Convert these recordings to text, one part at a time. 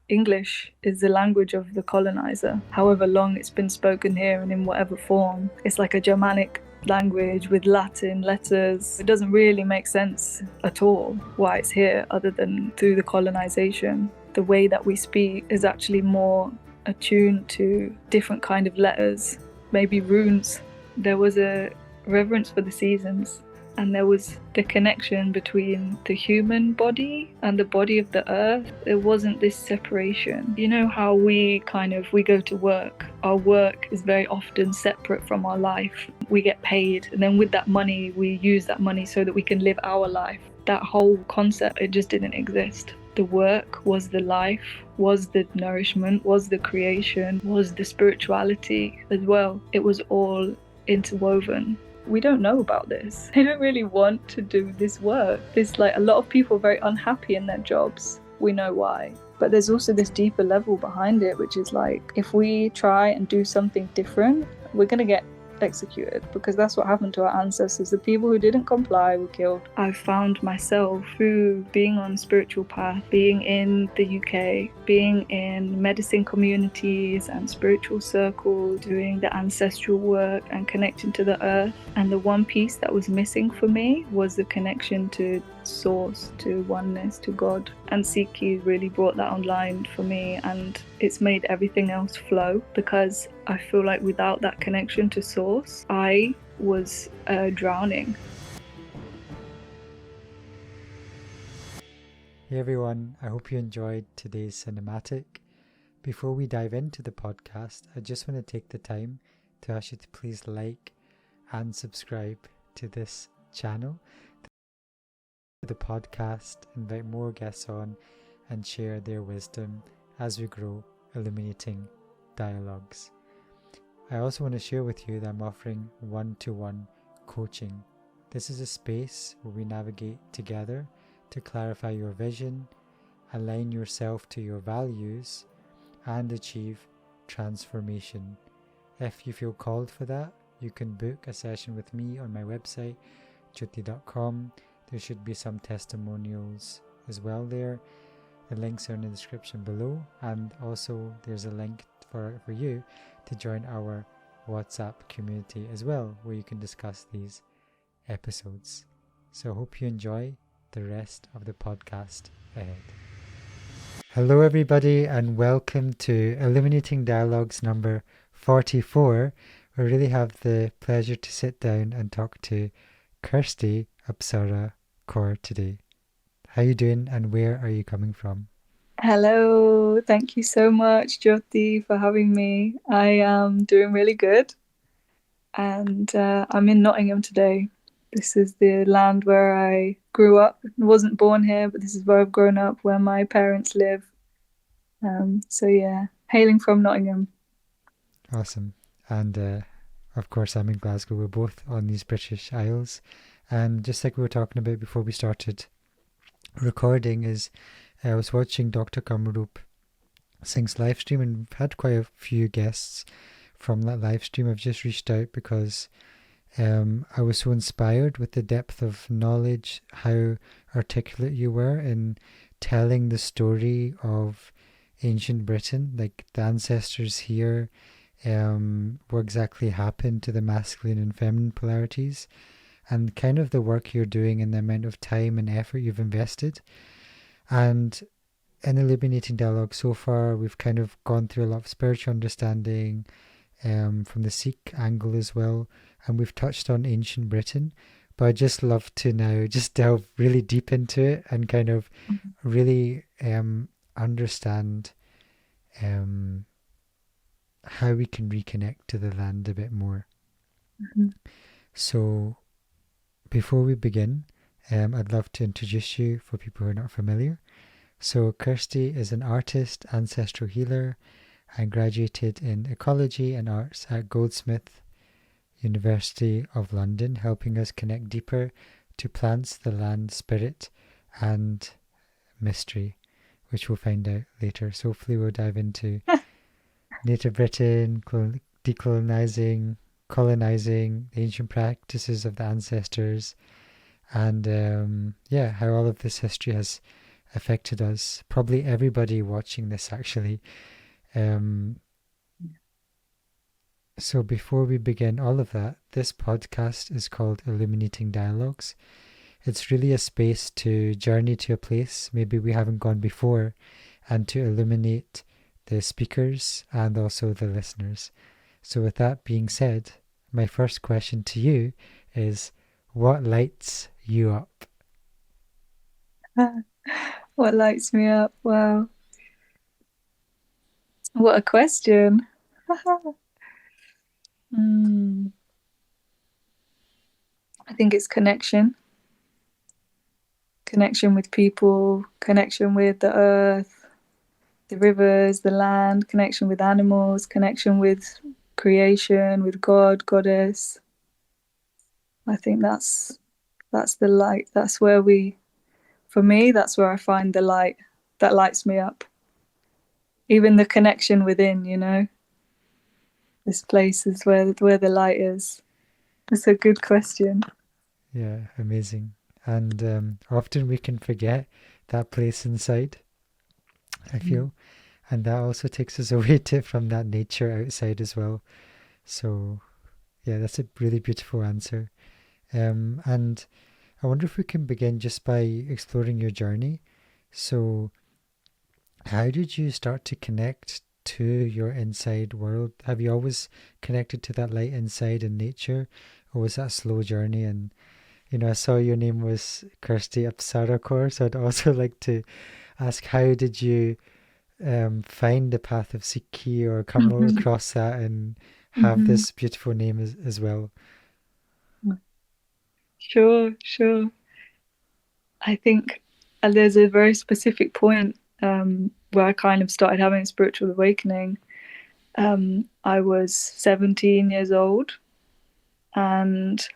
English is the language of the colonizer. However long it's been spoken here and in whatever form, it's like a Germanic language with Latin letters. It doesn't really make sense at all why it's here other than through the colonization. The way that we speak is actually more attuned to different kind of letters, maybe runes. There was a reverence for the seasons, and there was the connection between the human body and the body of the earth. There wasn't this separation. You know how we go to work. Our work is very often separate from our life. We get paid, and then with that money, we use that money so that we can live our life. That whole concept, it just didn't exist. The work was the life, was the nourishment, was the creation, was the spirituality as well. It was all interwoven. We don't know about this. They don't really want to do this work. There's a lot of people are very unhappy in their jobs. We know why. But there's also this deeper level behind it, which is if we try and do something different, we're going to get executed, because that's what happened to our ancestors. The people who didn't comply were killed. I've found myself through being on a spiritual path, being in the UK, being in medicine communities and spiritual circles, doing the ancestral work and connecting to the earth. And the one piece that was missing for me was the connection to source, to oneness, to God. And Sikhi really brought that online for me, and it's made everything else flow, because I feel like without that connection to source, I was drowning. Hey everyone, I hope you enjoyed today's cinematic. Before we dive into the podcast, I just want to take the time to ask you to please like and subscribe to this channel, the podcast, invite more guests on, and share their wisdom as we grow Illuminating Dialogues. I also want to share with you that I'm offering one-to-one coaching. This is a space where we navigate together to clarify your vision, align yourself to your values, and achieve transformation. If you feel called for that, you can book a session with me on my website, Jhoty.com. There should be some testimonials as well there. The links are in the description below, and also there's a link for you to join our WhatsApp community as well, where you can discuss these episodes. So I hope you enjoy the rest of the podcast ahead. Hello everybody, and welcome to Illuminating Dialogues number 44. We really have the pleasure to sit down and talk to Kirsty Apshara Kaur today. How are you doing, and where are you coming from? Hello, thank you so much, Jhoty, for having me. I am doing really good, and I'm in Nottingham today. This is the land where I grew up. I wasn't born here, but this is where I've grown up, where my parents live. So yeah, hailing from Nottingham. Awesome. And of course I'm in Glasgow. We're both on these British Isles. And just like we were talking about before we started recording, is I was watching Dr. Kamrup Singh's live stream, and we've had quite a few guests from that live stream. I've just reached out because I was so inspired with the depth of knowledge, how articulate you were in telling the story of ancient Britain, like the ancestors here, what exactly happened to the masculine and feminine polarities, and kind of the work you're doing and the amount of time and effort you've invested. And in Illuminating Dialogue so far, we've kind of gone through a lot of spiritual understanding from the Sikh angle as well, and we've touched on ancient Britain, but I'd just love to now just delve really deep into it and kind of really understand how we can reconnect to the land a bit more. Mm-hmm. So before we begin, I'd love to introduce you for people who are not familiar. So Kirsty is an artist, ancestral healer, and graduated in ecology and arts at Goldsmith University of London, helping us connect deeper to plants, the land, spirit, and mystery, which we'll find out later. So hopefully we'll dive into Native Britain, decolonizing, colonizing, the ancient practices of the ancestors, and how all of this history has affected us. Probably everybody watching this, actually. So before we begin all of that, this podcast is called Illuminating Dialogues. It's really a space to journey to a place maybe we haven't gone before, and to illuminate the speakers and also the listeners. So with that being said, my first question to you is, what lights you up? What lights me up? Wow. What a question. Hmm. I think it's connection with people, connection with the earth, the rivers, the land, connection with animals, connection with creation, with God, goddess. I think that's the light. That's where for me, that's where I find the light that lights me up. Even the connection within, this place is where the light is. It's a good question. Yeah, amazing. And often we can forget that place inside, I feel. And that also takes us away from that nature outside as well. So, yeah, that's a really beautiful answer. And I wonder if we can begin just by exploring your journey. So, how did you start to connect to your inside world? Have you always connected to that light inside in nature, or was that a slow journey? And I saw your name was Kirsty Apshara Kaur, so I'd also like to ask, how did you find the path of Sikhi, or come across that and have this beautiful name as well? Sure. I think there's a very specific point where I kind of started having a spiritual awakening. I was 17 years old, and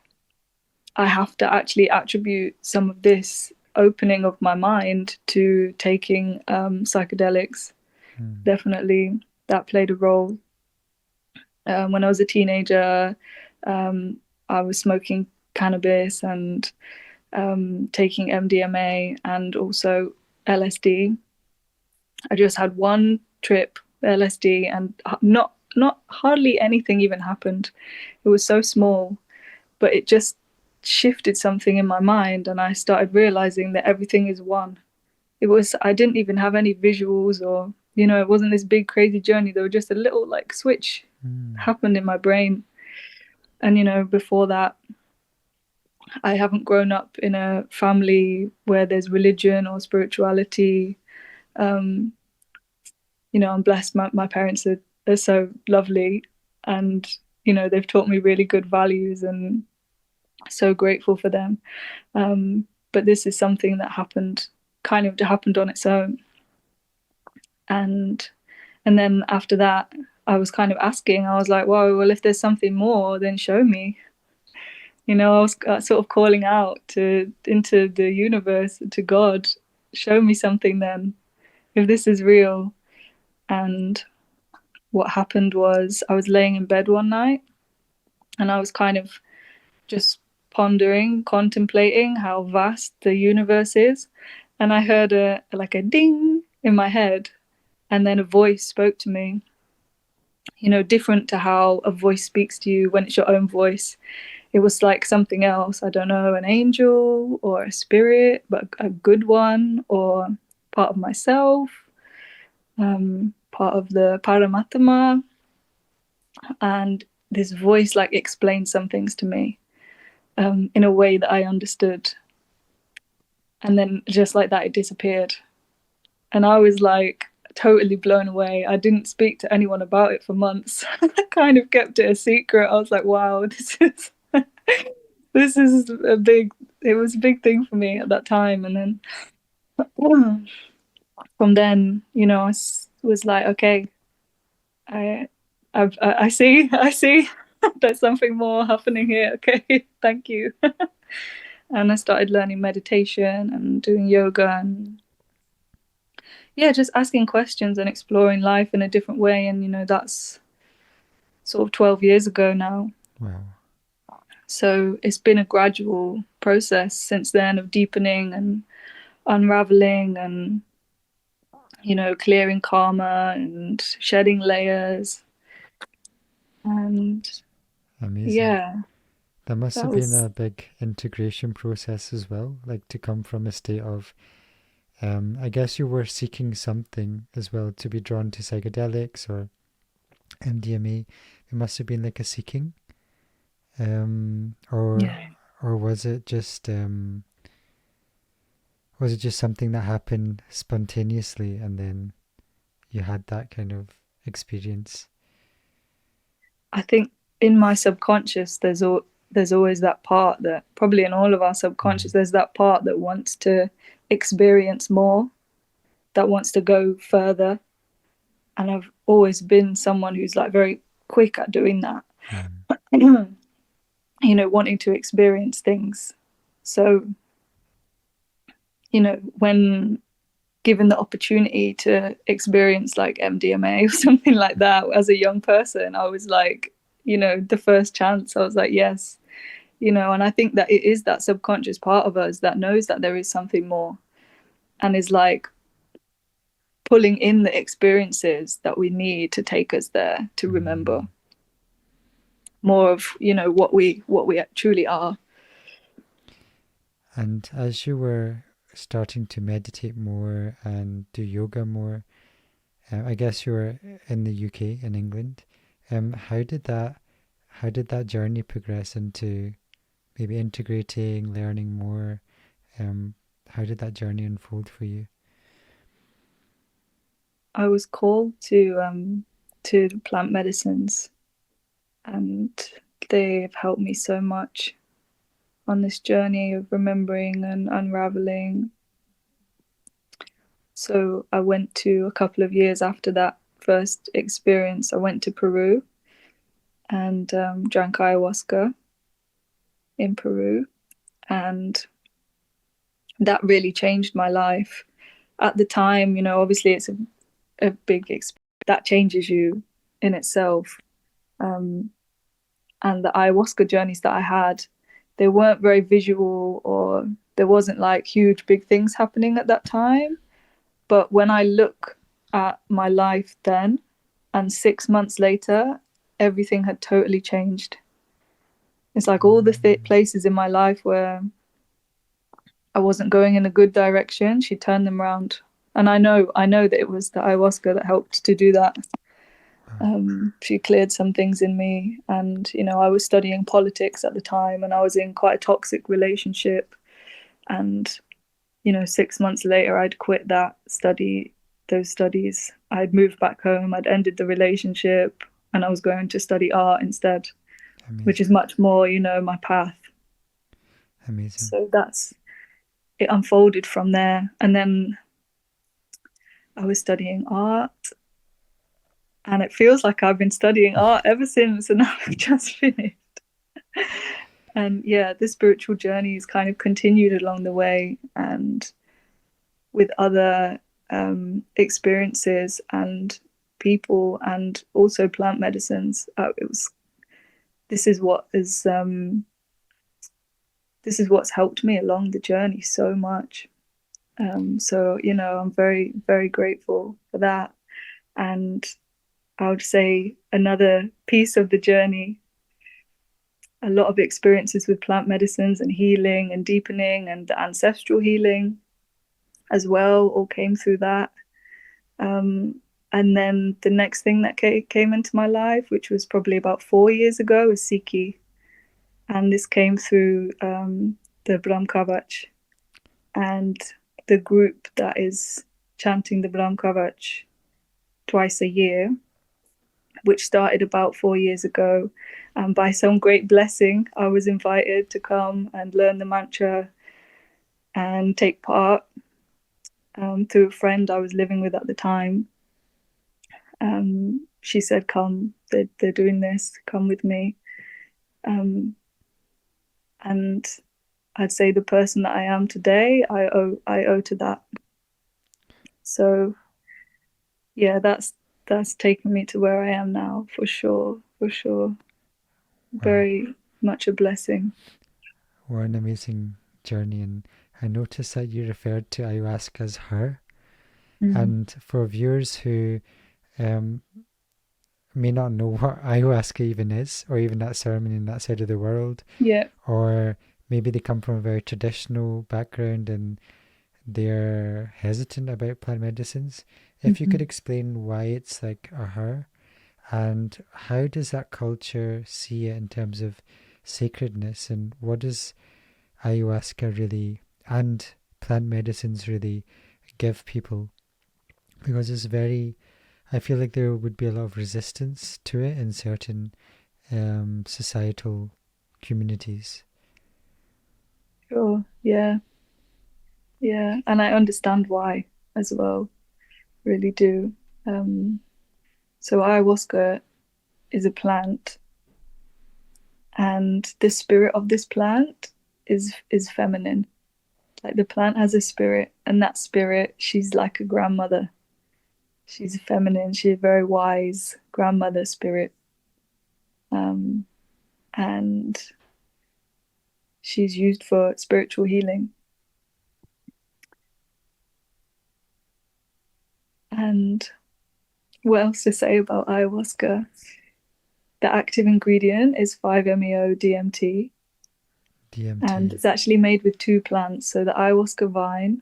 I have to actually attribute some of this opening of my mind to taking psychedelics. Definitely, that played a role. When I was a teenager, I was smoking cannabis and taking MDMA and also LSD. I just had one trip LSD, and not hardly anything even happened. It was so small, but it just shifted something in my mind, and I started realizing that everything is one. I didn't even have any visuals, or it wasn't this big crazy journey. There was just a little like switch happened in my brain. And before that, I haven't grown up in a family where there's religion or spirituality. um I'm blessed. My parents are so lovely, and they've taught me really good values, and so grateful for them. But this is something that happened on its own. And then after that, I was kind of asking. I was like, well, if there's something more, then show me. I was sort of calling out into the universe, to God, show me something then, if this is real. And what happened was, I was laying in bed one night, and I was kind of just pondering, contemplating how vast the universe is. And I heard a ding in my head, and then a voice spoke to me. Different to how a voice speaks to you when it's your own voice. It was like something else. I don't know, an angel or a spirit, but a good one, or part of myself, part of the Paramatma. And this voice like explained some things to me in a way that I understood. And then just like that, it disappeared. And I was like totally blown away. I didn't speak to anyone about it for months. I kind of kept it a secret. I was like, wow, this is it was a big thing for me at that time. And then from then, I was like, okay, I see there's something more happening here. Okay, thank you. And I started learning meditation and doing yoga, and yeah, just asking questions and exploring life in a different way. And that's sort of 12 years ago now. Wow. So it's been a gradual process since then, of deepening and unraveling and, clearing karma and shedding layers. And Amazing. yeah, There must that have been was, a big integration process as well, like to come from a state of, I guess you were seeking something as well to be drawn to psychedelics or MDMA. It must have been like a seeking, um, or yeah. or was it just something that happened spontaneously and then you had that kind of experience? I think in my subconscious, there's always that part that probably in all of our subconscious, Mm. there's that part that wants to experience more, that wants to go further. And I've always been someone who's like very quick at doing that, Mm. wanting to experience things. So, when given the opportunity to experience like MDMA or something like that as a young person, I was like, the first chance, I was like, yes, and I think that it is that subconscious part of us that knows that there is something more and is like pulling in the experiences that we need to take us there to remember Mm. more of, what we truly are. And as you were starting to meditate more and do yoga more, I guess you were in the UK, in England. How did that journey progress into maybe integrating, learning more? Um, how did that journey unfold for you? I was called to plant medicines, and they've helped me so much on this journey of remembering and unraveling. So I went to a couple of years after that first experience, I went to Peru and drank ayahuasca in Peru. And that really changed my life. At the time, obviously it's a big experience that changes you in itself. Um, and the ayahuasca journeys that I had, they weren't very visual, or there wasn't like huge big things happening at that time. But when I look at my life then and 6 months later, everything had totally changed. It's like all the places in my life where I wasn't going in a good direction, she turned them around. And I know that it was the ayahuasca that helped to do that. Wow. She cleared some things in me, and I was studying politics at the time, and I was in quite a toxic relationship. And 6 months later, I'd quit those studies. I'd moved back home. I'd ended the relationship, and I was going to study art instead, which Amazing. is much more, my path. Amazing. So it unfolded from there, and then I was studying art, and it feels like I've been studying art ever since, and now I've just finished. And yeah, the spiritual journey has kind of continued along the way, and with other experiences and people, and also plant medicines. It was this is what is this is what's helped me along the journey so much. So I'm very, very grateful for that. And I would say another piece of the journey, a lot of experiences with plant medicines and healing and deepening and the ancestral healing as well, all came through that. Um, and then the next thing that came into my life, which was probably about 4 years ago, was Sikhi. And this came through the Brahm Kavach and the group that is chanting the Brahm Kavach twice a year, which started about 4 years ago. And by some great blessing, I was invited to come and learn the mantra and take part through a friend I was living with at the time. She said, "Come, they're doing this. Come with me." And I'd say the person that I am today, I owe to that. So yeah, that's taken me to where I am now, for sure, for sure. Wow. Very much a blessing. What an amazing journey. And I noticed that you referred to ayahuasca as her. Mm. And for viewers who may not know what ayahuasca even is, or even that ceremony in that side of the world, Yeah. or maybe they come from a very traditional background and they're hesitant about plant medicines, if you could explain why it's like a her, and how does that culture see it in terms of sacredness, and what does ayahuasca really and plant medicines really give people? Because it's very, I feel like there would be a lot of resistance to it in certain societal communities. Sure. Yeah. Yeah. And I understand why as well. Really do. So ayahuasca is a plant, and the spirit of this plant is feminine. Like the plant has a spirit, and that spirit, she's like a grandmother. She's feminine. She's a very wise grandmother spirit. And she's used for spiritual healing. And what else to say about ayahuasca? The active ingredient is 5-MeO-DMT, and DMT. it's actually made with two plants. So the ayahuasca vine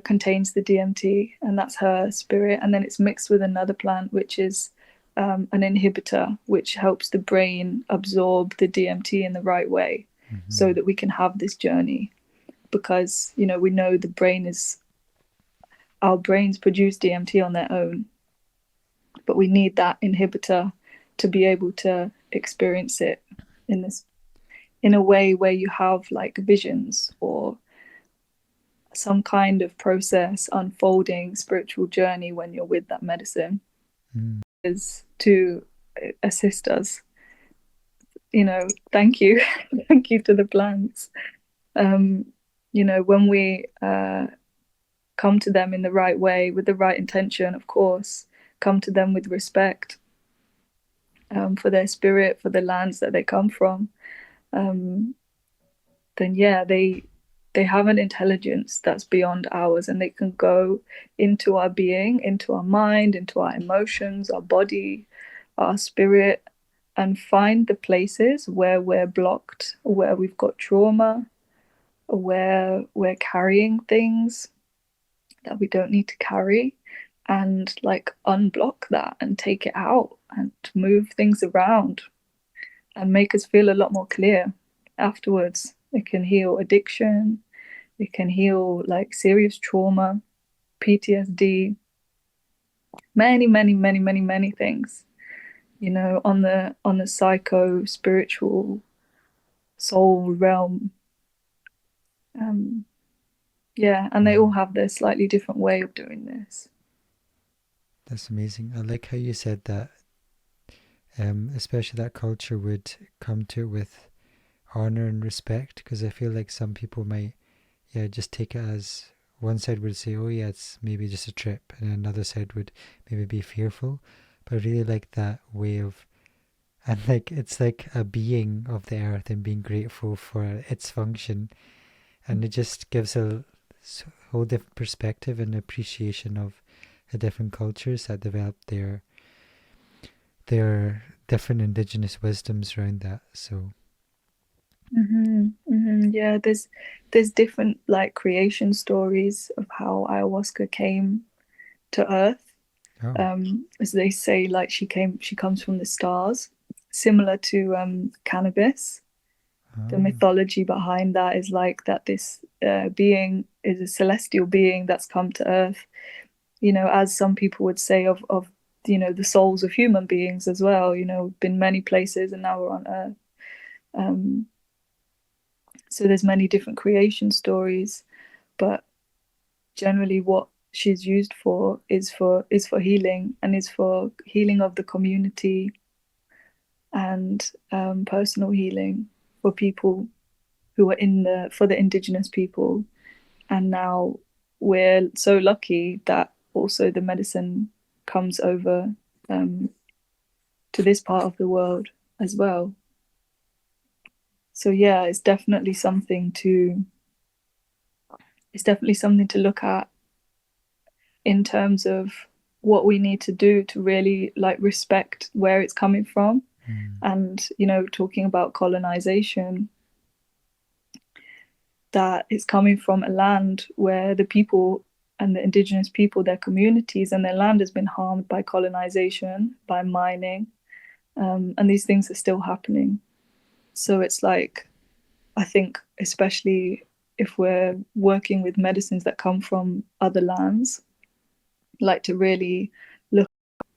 contains the DMT, and that's her spirit, and then it's mixed with another plant, which is an inhibitor, which helps the brain absorb the DMT in the right way, so that we can have this journey. Because we know our brains produce DMT on their own, but we need that inhibitor to be able to experience it in a way where you have like visions or some kind of process unfolding spiritual journey when you're with that medicine, is to assist us. Thank you. Thank you to the plants. When we come to them in the right way, with the right intention, of course, come to them with respect for their spirit, for the lands that they come from, then yeah, they have an intelligence that's beyond ours, and they can go into our being, into our mind, into our emotions, our body, our spirit, and find the places where we're blocked, where we've got trauma, where we're carrying things that we don't need to carry, and like unblock that and take it out and move things around and make us feel a lot more clear afterwards. It can heal addiction, it can heal like serious trauma, PTSD, many, many, many, many, many things, on the psycho spiritual soul realm. Yeah, and they all have their slightly different way of doing this. That's amazing. I like how you said that, especially that culture would come to it with honor and respect, because I feel like some people might, just take it as one side would say, oh yeah, it's maybe just a trip, and another side would maybe be fearful. But I really like that way of, and like it's like a being of the earth and being grateful for its function, and it just gives a whole different perspective and appreciation of the different cultures that develop their different indigenous wisdoms around that. So Yeah, there's different like creation stories of how ayahuasca came to Earth. As they say, like she comes from the stars, similar to cannabis. The mythology behind that is like that this being is a celestial being that's come to Earth. As some people would say of the souls of human beings as well. We've been many places and now we're on Earth. So there's many different creation stories, but generally what she's used for is for healing, and is for healing of the community and personal healing for people who are for the indigenous people. And now we're so lucky that also the medicine comes over to this part of the world as well. So yeah, it's definitely something to it's definitely something to look at in terms of what we need to do to really like respect where it's coming from. And, you know, talking about colonization, that it's coming from a land where the people and the indigenous people, their communities and their land has been harmed by colonization, by mining, and these things are still happening. So it's like, I think, especially if we're working with medicines that come from other lands, like to really look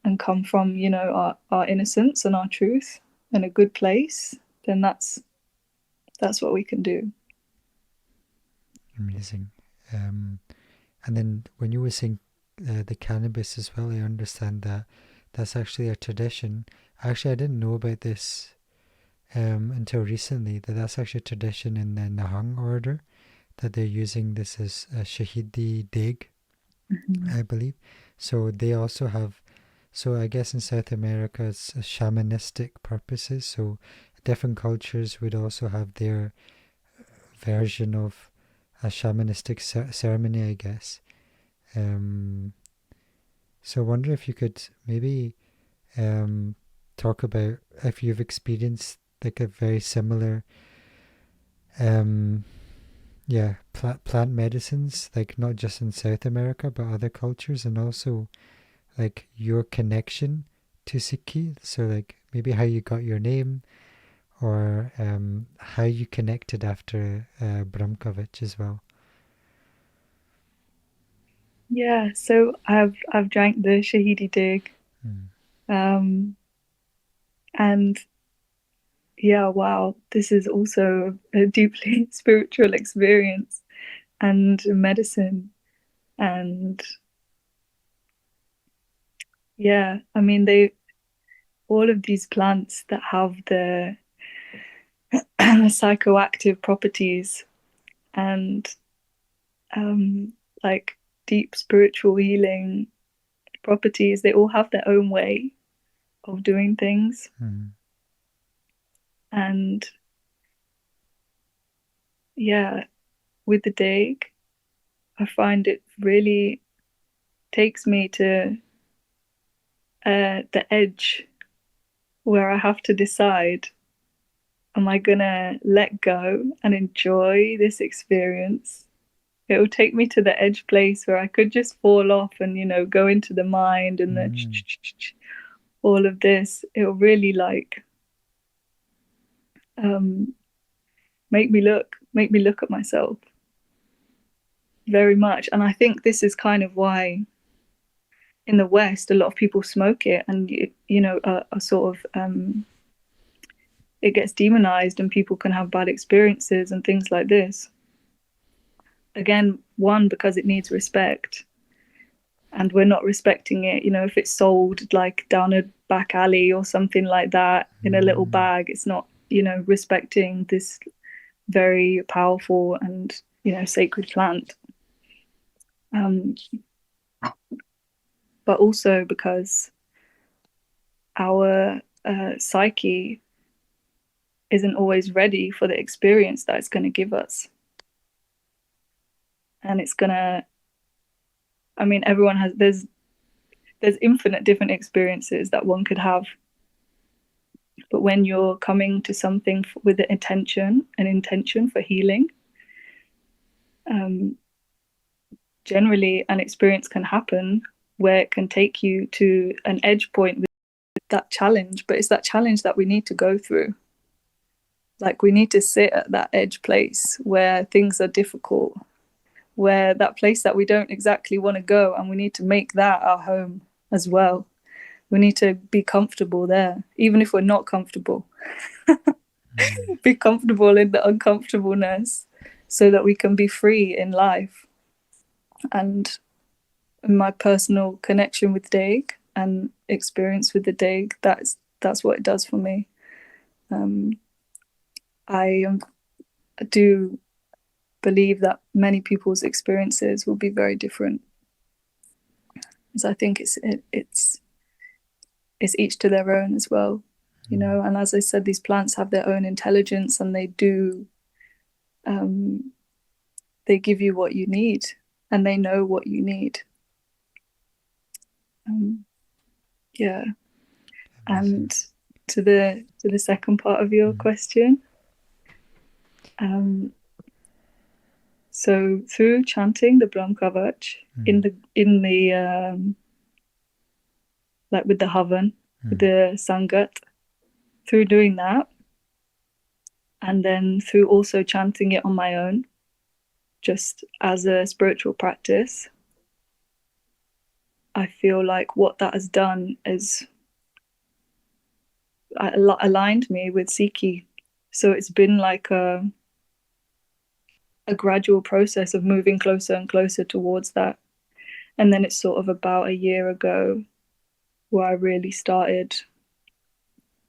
and come from, you know, our innocence and our truth and a good place, then that's what we can do. Amazing. And then when you were saying the cannabis as well, I understand that that's actually a tradition. Actually, I didn't know about this until recently, that that's actually a tradition in the Nahang order, that they're using this as a Shahidi dig, I believe. So they also have, so I guess in South America it's shamanistic purposes. So different cultures would also have their version of a shamanistic ceremony, I guess. So I wonder if you could maybe talk about if you've experienced like a very similar, um, yeah, plant medicines, like not just in South America but other cultures, and also like your connection to Sikhi. So like maybe how you got your name, or how you connected after Bromkovich as well. Yeah, so I've drank the Shahidi dig, and yeah, wow, this is also a deeply spiritual experience and medicine. And yeah, I mean, they all of these plants that have the psychoactive properties and like deep spiritual healing properties, they all have their own way of doing things. And yeah, with the dig, I find it really takes me to the edge where I have to decide, am I gonna let go and enjoy this experience? It will take me to the edge place where I could just fall off and, you know, go into the mind and the all of this. It will really like make me look at myself very much. And I think this is kind of why in the West a lot of people smoke it, and you know, a sort of it gets demonized and people can have bad experiences and things like this. Again, one, because it needs respect and we're not respecting it. You know, if it's sold like down a back alley or something like that in a little bag, it's not, you know, respecting this very powerful and, you know, sacred plant. But also because our psyche isn't always ready for the experience that it's going to give us. And it's going to, I mean, everyone has, there's infinite different experiences that one could have. But when you're coming to something with an intention for healing, generally an experience can happen where it can take you to an edge point with that challenge. But it's that challenge that we need to go through. Like we need to sit at that edge place where things are difficult, where that place that we don't exactly want to go, and we need to make that our home as well. We need to be comfortable there, even if we're not comfortable. Be comfortable in the uncomfortableness so that we can be free in life. And my personal connection with Daig and experience with the Daig, that's what it does for me. I do believe that many people's experiences will be very different, because I think it's each to their own as well, you know. And as I said, these plants have their own intelligence, and they do they give you what you need, and they know what you need. Yeah. Amazing. And to the second part of your question, so through chanting the Brahm Kavach in the like with the Havan, with the Sangat, through doing that, and then through also chanting it on my own, just as a spiritual practice, I feel like what that has done is aligned me with Sikhi. So it's been like a gradual process of moving closer and closer towards that. And then it's sort of about a year ago where I really started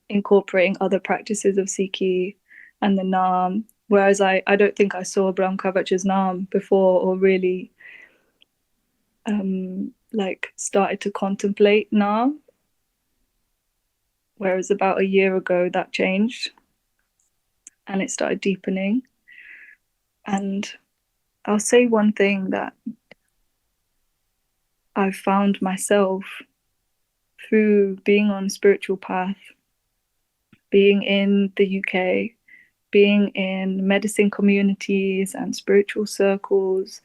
incorporating other practices of Sikhi and the Naam. Whereas I don't think I saw Brahm Kavach's Naam before, or really like started to contemplate Naam. Whereas about a year ago that changed and it started deepening. And I'll say one thing that I've found myself through being on a spiritual path, being in the UK, being in medicine communities and spiritual circles,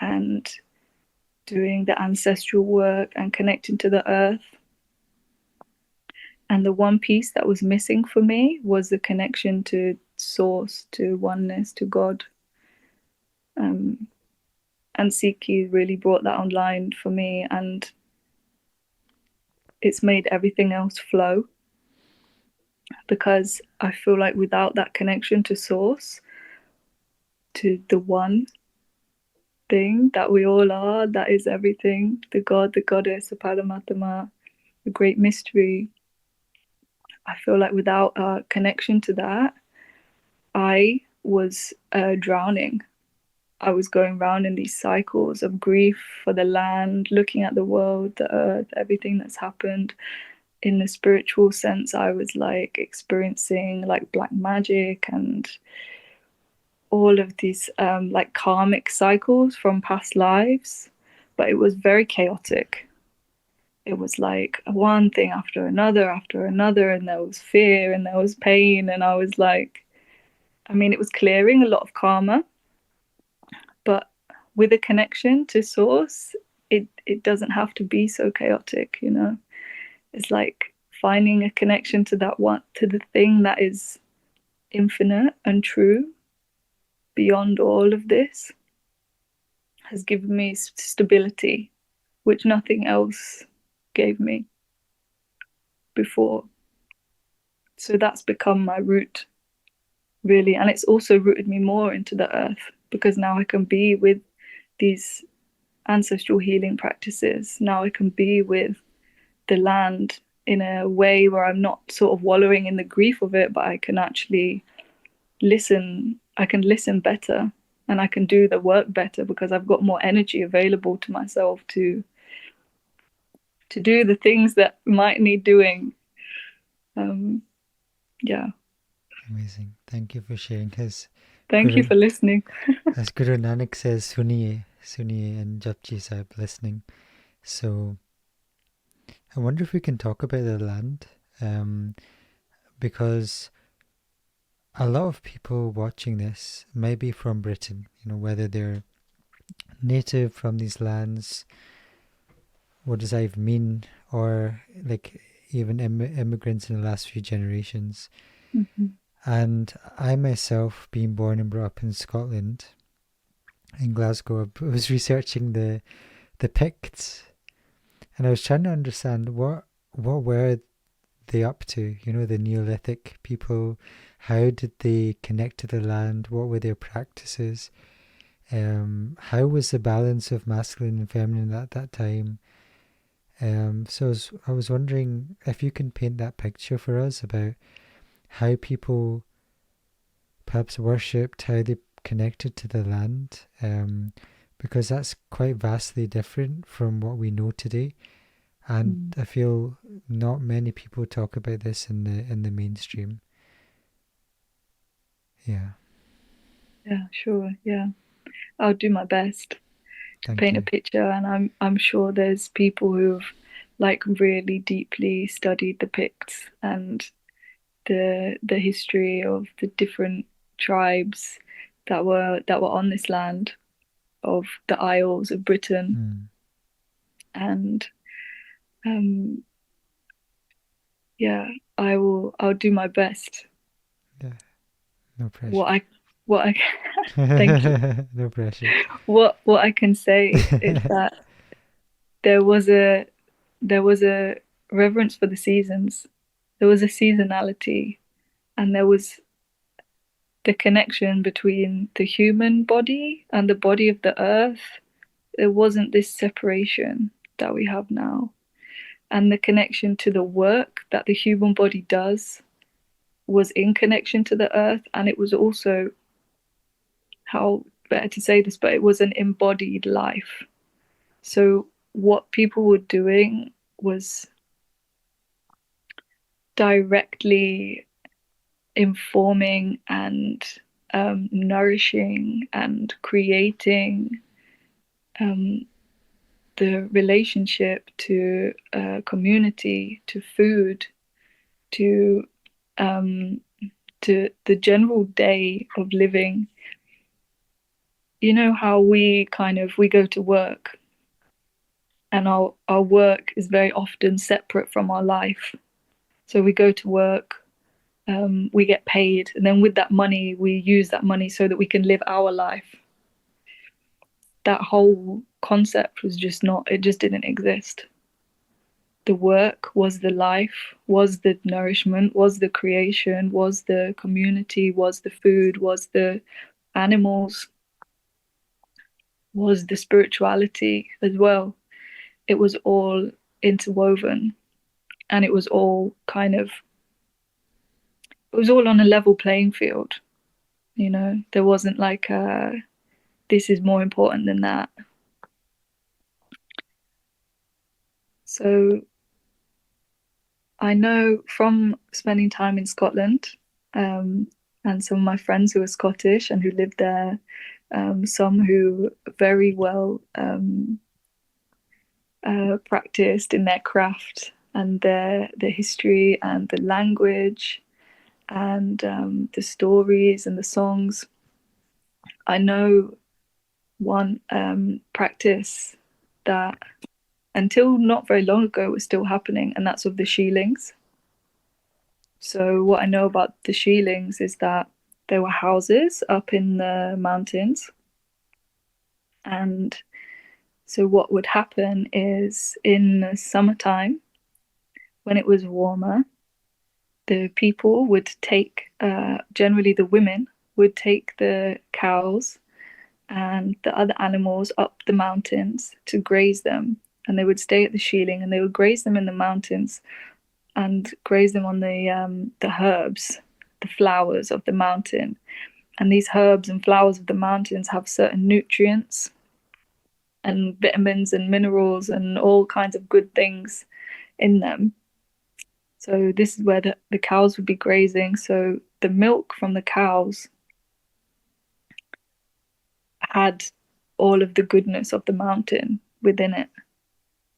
and doing the ancestral work and connecting to the earth. And the one piece that was missing for me was the connection to source, to oneness, to God. And Sikhi really brought that online for me, and it's made everything else flow, because I feel like without that connection to source, to the one thing that we all are, that is everything, the God, the goddess, the Paramatma, the great mystery, I feel like without a connection to that, I was drowning. I was going round in these cycles of grief for the land, looking at the world, the earth, everything that's happened. In the spiritual sense, I was like experiencing like black magic and all of these like karmic cycles from past lives, but it was very chaotic. It was like one thing after another, and there was fear and there was pain, and I was like, I mean, it was clearing a lot of karma, but with a connection to source, it doesn't have to be so chaotic, you know. It's like finding a connection to that one, to the thing that is infinite and true beyond all of this, has given me stability, which nothing else gave me before. So that's become my root, really. And it's also rooted me more into the earth, because now I can be with these ancestral healing practices. Now I can be with the land in a way where I'm not sort of wallowing in the grief of it, but I can actually listen. I can listen better, and I can do the work better, because I've got more energy available to myself to do the things that might need doing. Yeah. Amazing. Thank you for sharing. Thank you for listening. As Guru Nanak says, Suniye, Suniye, and Japji Sahib, listening. So I wonder if we can talk about the land, because a lot of people watching this may be from Britain, you know, whether they're native from these lands, what does that even mean, or like even immigrants in the last few generations. Mm-hmm. And I myself, being born and brought up in Scotland, in Glasgow, I was researching the Picts, and I was trying to understand what were they up to, you know, the Neolithic people. How did they connect to the land? What were their practices? How was the balance of masculine and feminine at that time? So I was wondering if you can paint that picture for us about how people perhaps worshipped, how they connected to the land, because that's quite vastly different from what we know today. And I feel not many people talk about this in the mainstream. Yeah. Yeah, sure. Yeah. I'll do my best to Thank paint a you. picture, and I'm sure there's people who've like really deeply studied the Picts and the history of the different tribes that were on this land of the Isles of Britain, Mm. and um, yeah, I'll do my best. Yeah, no What pressure. I thank you. No pressure. What I can say is that there was a there was a reverence for the seasons. There was a seasonality, and there was the connection between the human body and the body of the earth. There wasn't this separation that we have now. And the connection to the work that the human body does was in connection to the earth. And it was also, how better to say this, but it was an embodied life. So what people were doing was directly informing and nourishing and creating um, the relationship to community, to food, to um, to the general day of living. You know how we go to work, and our work is very often separate from our life. So we go to work, we get paid, and then with that money, we use that money so that we can live our life. That whole concept was just not, it just didn't exist. The work was the life, was the nourishment, was the creation, was the community, was the food, was the animals, was the spirituality as well. It was all interwoven, and it was all it was all on a level playing field. You know, there wasn't like this is more important than that. So I know from spending time in Scotland, um, and some of my friends who are Scottish and who live there, some who very well practiced in their craft and their history and the language and the stories and the songs. I know one practice that until not very long ago was still happening, and that's of the Sheelings. So what I know about the Sheelings is that there were houses up in the mountains, and so what would happen is in the summertime, when it was warmer, the people would take, generally the women would take the cows and the other animals up the mountains to graze them. And they would stay at the Sheeling and they would graze them in the mountains and graze them on the herbs, the flowers of the mountain. And these herbs and flowers of the mountains have certain nutrients and vitamins and minerals and all kinds of good things in them. So this is where the cows would be grazing. So the milk from the cows had all of the goodness of the mountain within it.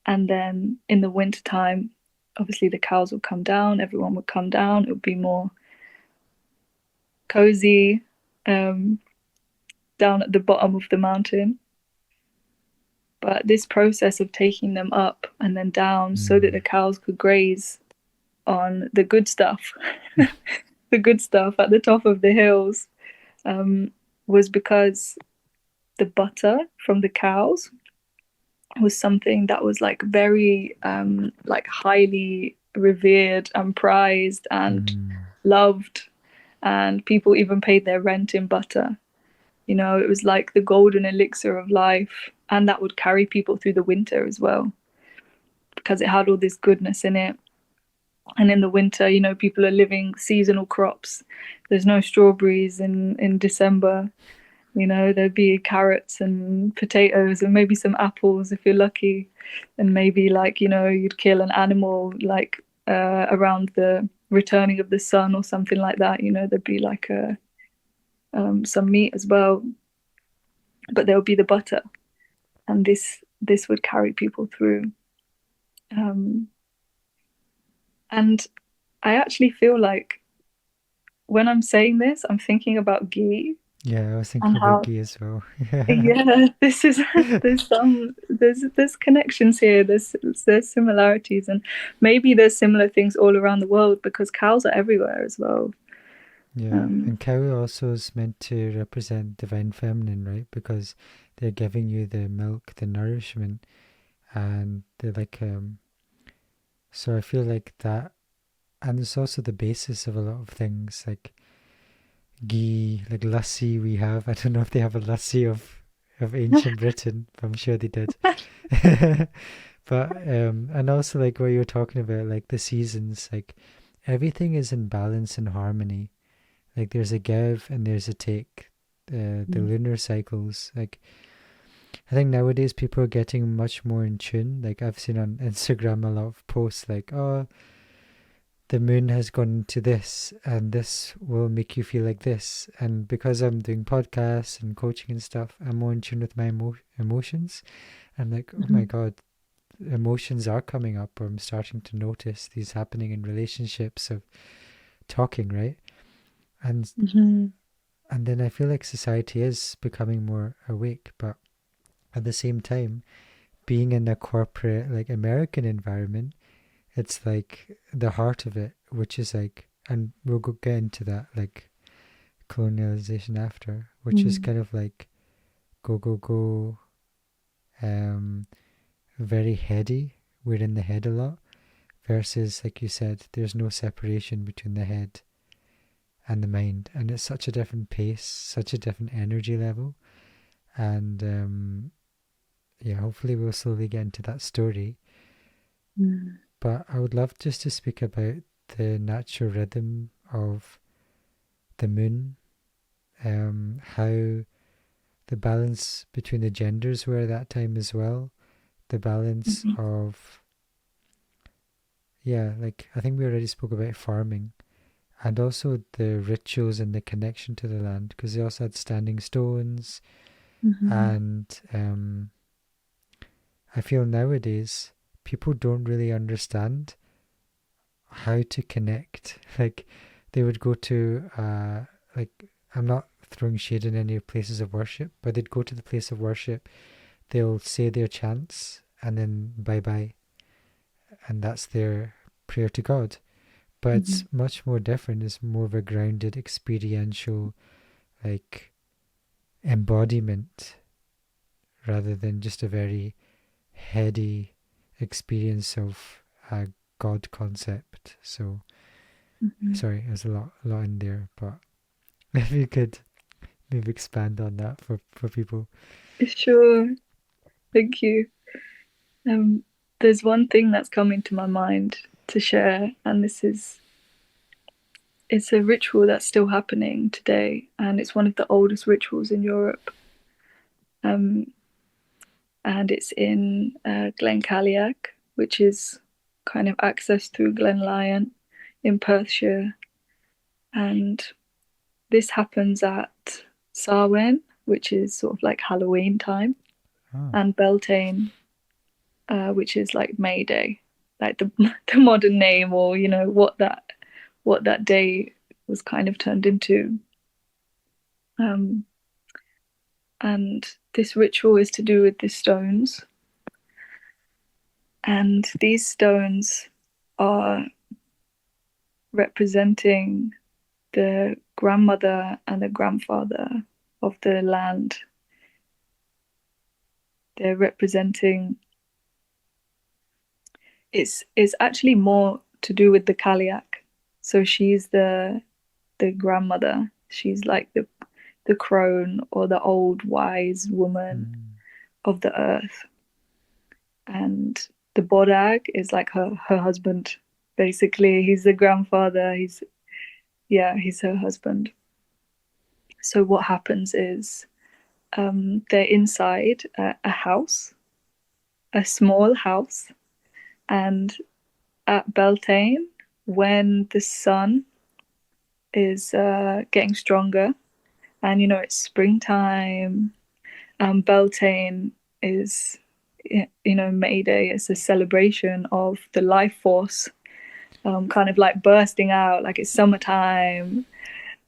And then in the wintertime, obviously the cows would come down, everyone would come down, it would be more cozy down at the bottom of the mountain. But this process of taking them up and then down so that the cows could graze on the good stuff, the good stuff at the top of the hills, was because the butter from the cows was something that was like very like highly revered and prized and loved, and people even paid their rent in butter. You know, it was like the golden elixir of life, and that would carry people through the winter as well because it had all this goodness in it. And in the winter, you know, people are living seasonal crops. There's no strawberries in December. You know, there'd be carrots and potatoes and maybe some apples if you're lucky. And maybe like, you know, you'd kill an animal like around the returning of the sun or something like that. You know, there'd be like some meat as well. but there would be the butter, and this would carry people through. And I actually feel like when I'm saying this, I'm thinking about ghee Yeah, I was thinking and about how, ghee as well. yeah, this is there's connections here. There's similarities, and maybe there's similar things all around the world because cows are everywhere as well. Yeah, and cow also is meant to represent divine feminine, right? Because they're giving you the milk, the nourishment, and they're like so I feel like that, and it's also the basis of a lot of things like ghee, like lassi we have. I don't know if they have a lassi of ancient Britain, but I'm sure they did. But and also like what you were talking about, like the seasons, like everything is in balance and harmony. Like there's a give and there's a take. The lunar cycles, like I think nowadays people are getting much more in tune. Like I've seen on Instagram a lot of posts like, oh, the moon has gone into this and this will make you feel like this. And because I'm doing podcasts and coaching and stuff, I'm more in tune with my emotions. I'm like, oh my God, emotions are coming up, or I'm starting to notice these happening in relationships of talking, right? And and then I feel like society is becoming more awake, but at the same time, being in a corporate like American environment, it's like the heart of it, which is like, and we'll get into that like colonialization after, which is kind of like go go go, um, very heady. We're in the head a lot, versus like you said, there's no separation between the head and the mind, and it's such a different pace, such a different energy level, and yeah, hopefully we'll slowly get into that story. But I would love just to speak about the natural rhythm of the moon, how the balance between the genders were at that time as well, the balance of, yeah, like I think we already spoke about farming, and also the rituals and the connection to the land, because they also had standing stones, and I feel nowadays people don't really understand how to connect. Like they would go to like, I'm not throwing shade in any places of worship, but they'd go to the place of worship, they'll say their chants and then bye bye, and that's their prayer to God. But it's much more different. It's more of a grounded experiential like embodiment rather than just a very heady experience of a God concept. So sorry, there's a lot in there, but if you could maybe expand on that for people. Sure, thank you. There's one thing that's coming to my mind to share, and it's a ritual that's still happening today, and it's one of the oldest rituals in Europe. And it's in Glen, which is kind of accessed through Glen Lyon in Perthshire. And this happens at Samhain, which is sort of like Halloween time, and Beltane, which is like May Day, like the the modern name, or you know what that day was kind of turned into. And this ritual is to do with the stones, and these stones are representing the grandmother and the grandfather of the land. They're representing, it's actually more to do with the Kaliak. So she's the grandmother. She's like the crone, or the old wise woman of the earth. And the Bodag is like her husband. Basically, he's the grandfather. He's her husband. So what happens is they're inside a house, a small house, and at Beltane, when the sun is getting stronger, and you know it's springtime, Beltane is, May Day is a celebration of the life force, kind of like bursting out, like it's summertime.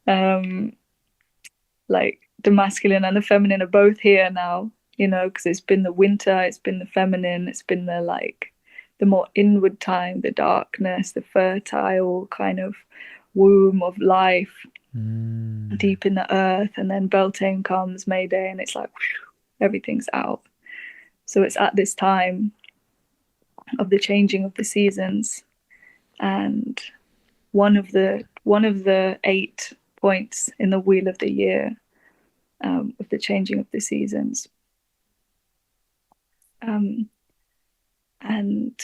Like the masculine and the feminine are both here now, because it's been the winter, it's been the feminine, it's been the more inward time, the darkness, the fertile kind of womb of life deep in the earth. And then Beltane comes, May Day, and it's like whew, everything's out. So it's at this time of the changing of the seasons, and one of the 8 points in the wheel of the year, of the changing of the seasons. And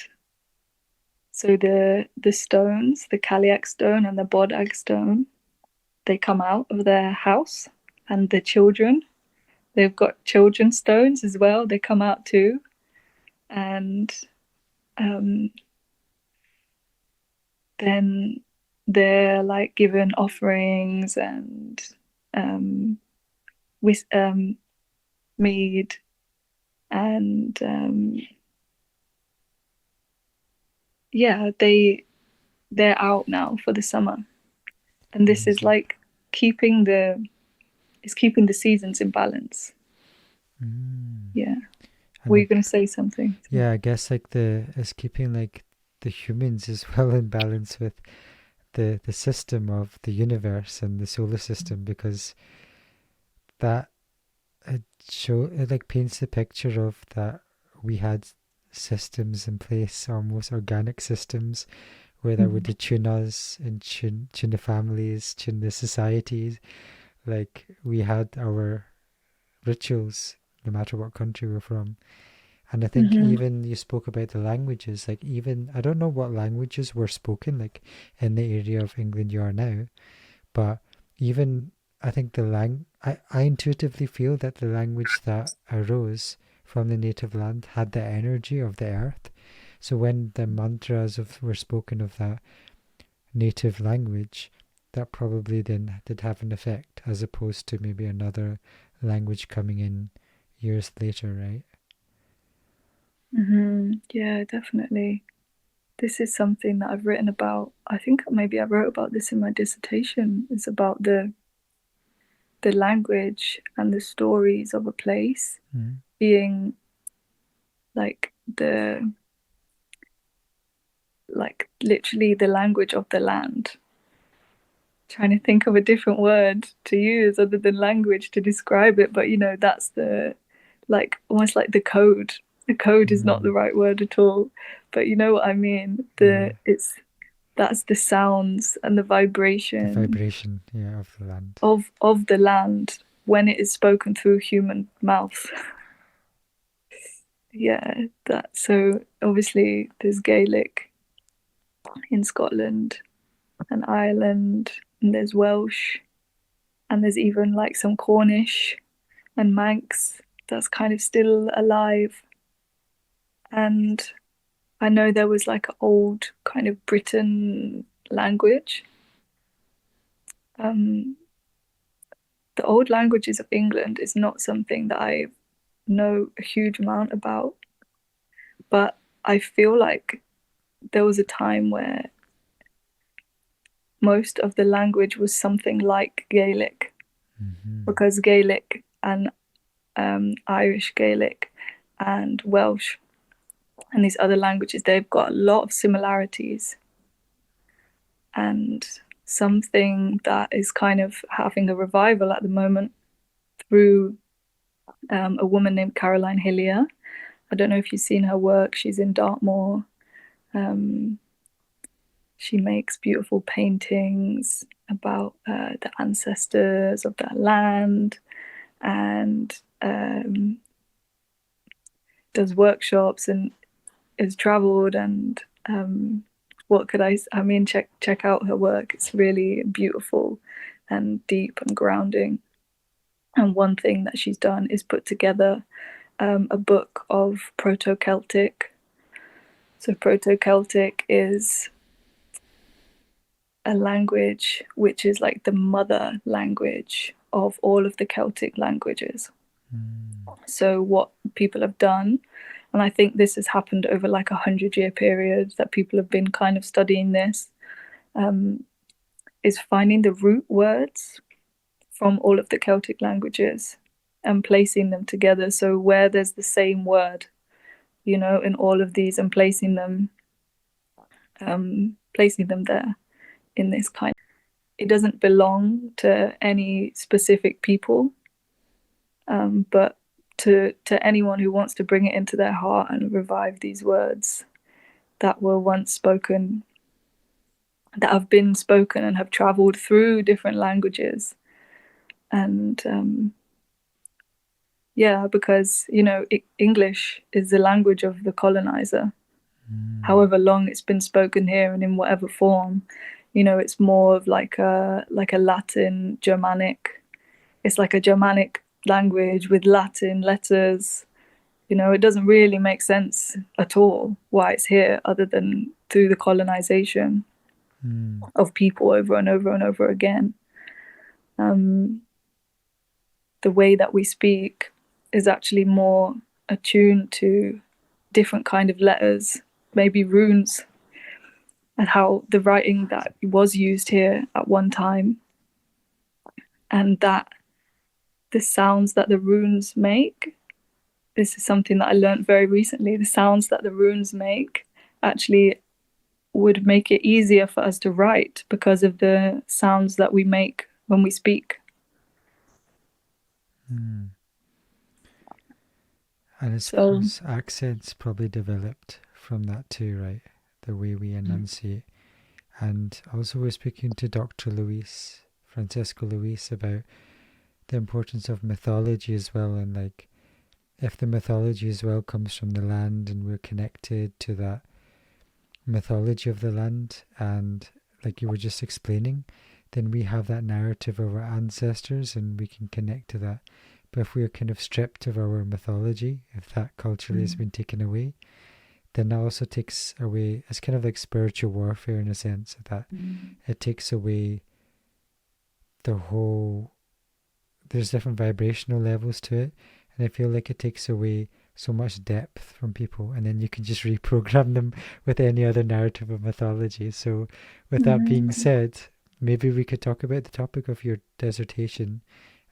so the stones, the Kaliak stone and the Bodag stone, they come out of their house, and the children, they've got children stones as well, they come out too. And then they're like given offerings and mead, and yeah, they're out now for the summer. And this is like keeping the seasons in balance. Yeah. Were you going to say something? Yeah, I guess like it's keeping like the humans as well in balance with the system of the universe and the solar system, because that it like paints the picture of that we had systems in place, almost organic systems, where that would tune us and tune the families, tune the societies. Like we had our rituals no matter what country we're from. And I think even you spoke about the languages, like even I don't know what languages were spoken like in the area of England you are now, but even I think I intuitively feel that the language that arose from the native land had the energy of the earth. So when the mantras were spoken of that native language, that probably then did have an effect, as opposed to maybe another language coming in years later, right? Yeah, definitely. This is something that I've written about. I think maybe I wrote about this in my dissertation. It's about the language and the stories of a place being like literally the language of the land. Trying to think of a different word to use other than language to describe it, but that's almost like the code. The code is not the right word at all, but you know what I mean. That's the sounds and the vibration. The vibration, yeah, of the land. Of the land when it is spoken through human mouth. Yeah, so obviously there's Gaelic in Scotland and Ireland, and there's Welsh, and there's even like some Cornish and Manx that's kind of still alive. And I know there was like an old kind of Britain language. The old languages of England is not something that I know a huge amount about, but I feel like there was a time where most of the language was something like Gaelic, because Gaelic and Irish Gaelic and Welsh and these other languages, they've got a lot of similarities. And something that is kind of having a revival at the moment through a woman named Caroline Hillier. I don't know if you've seen her work. She's in Dartmoor. She makes beautiful paintings about the ancestors of that land, and does workshops and has traveled. And what could I mean, check out her work. It's really beautiful and deep and grounding. And one thing that she's done is put together a book of Proto-Celtic. So Proto-Celtic is a language which is like the mother language of all of the Celtic languages. So what people have done, and I think this has happened over like 100-year period that people have been kind of studying this, is finding the root words from all of the Celtic languages and placing them together. So where there's the same word, you know, in all of these, and placing them there in this kind. It doesn't belong to any specific people, but to anyone who wants to bring it into their heart and revive these words that were once spoken, that have been spoken and have traveled through different languages. And because, you know, English is the language of the colonizer. However long it's been spoken here and in whatever form, you know, it's more of like a Latin, Germanic. It's like a Germanic language with Latin letters. You know, it doesn't really make sense at all why it's here, other than through the colonization of people over and over and over again. The way that we speak is actually more attuned to different kind of letters, maybe runes, and how the writing that was used here at one time, and that the sounds that the runes make, this is something that I learned very recently, the sounds that the runes make actually would make it easier for us to write because of the sounds that we make when we speak. And I suppose accents probably developed from that too, right? The way we enunciate. And also we're speaking to Dr. Francesco Luis, about the importance of mythology as well, and like if the mythology as well comes from the land and we're connected to that mythology of the land, and like you were just explaining, then we have that narrative of our ancestors and we can connect to that. But if we're kind of stripped of our mythology, if that culturally has been taken away, then that also takes away, it's kind of like spiritual warfare in a sense, that it takes away the whole, there's different vibrational levels to it, and I feel like it takes away so much depth from people, and then you can just reprogram them with any other narrative of mythology. So with that being said, maybe we could talk about the topic of your dissertation,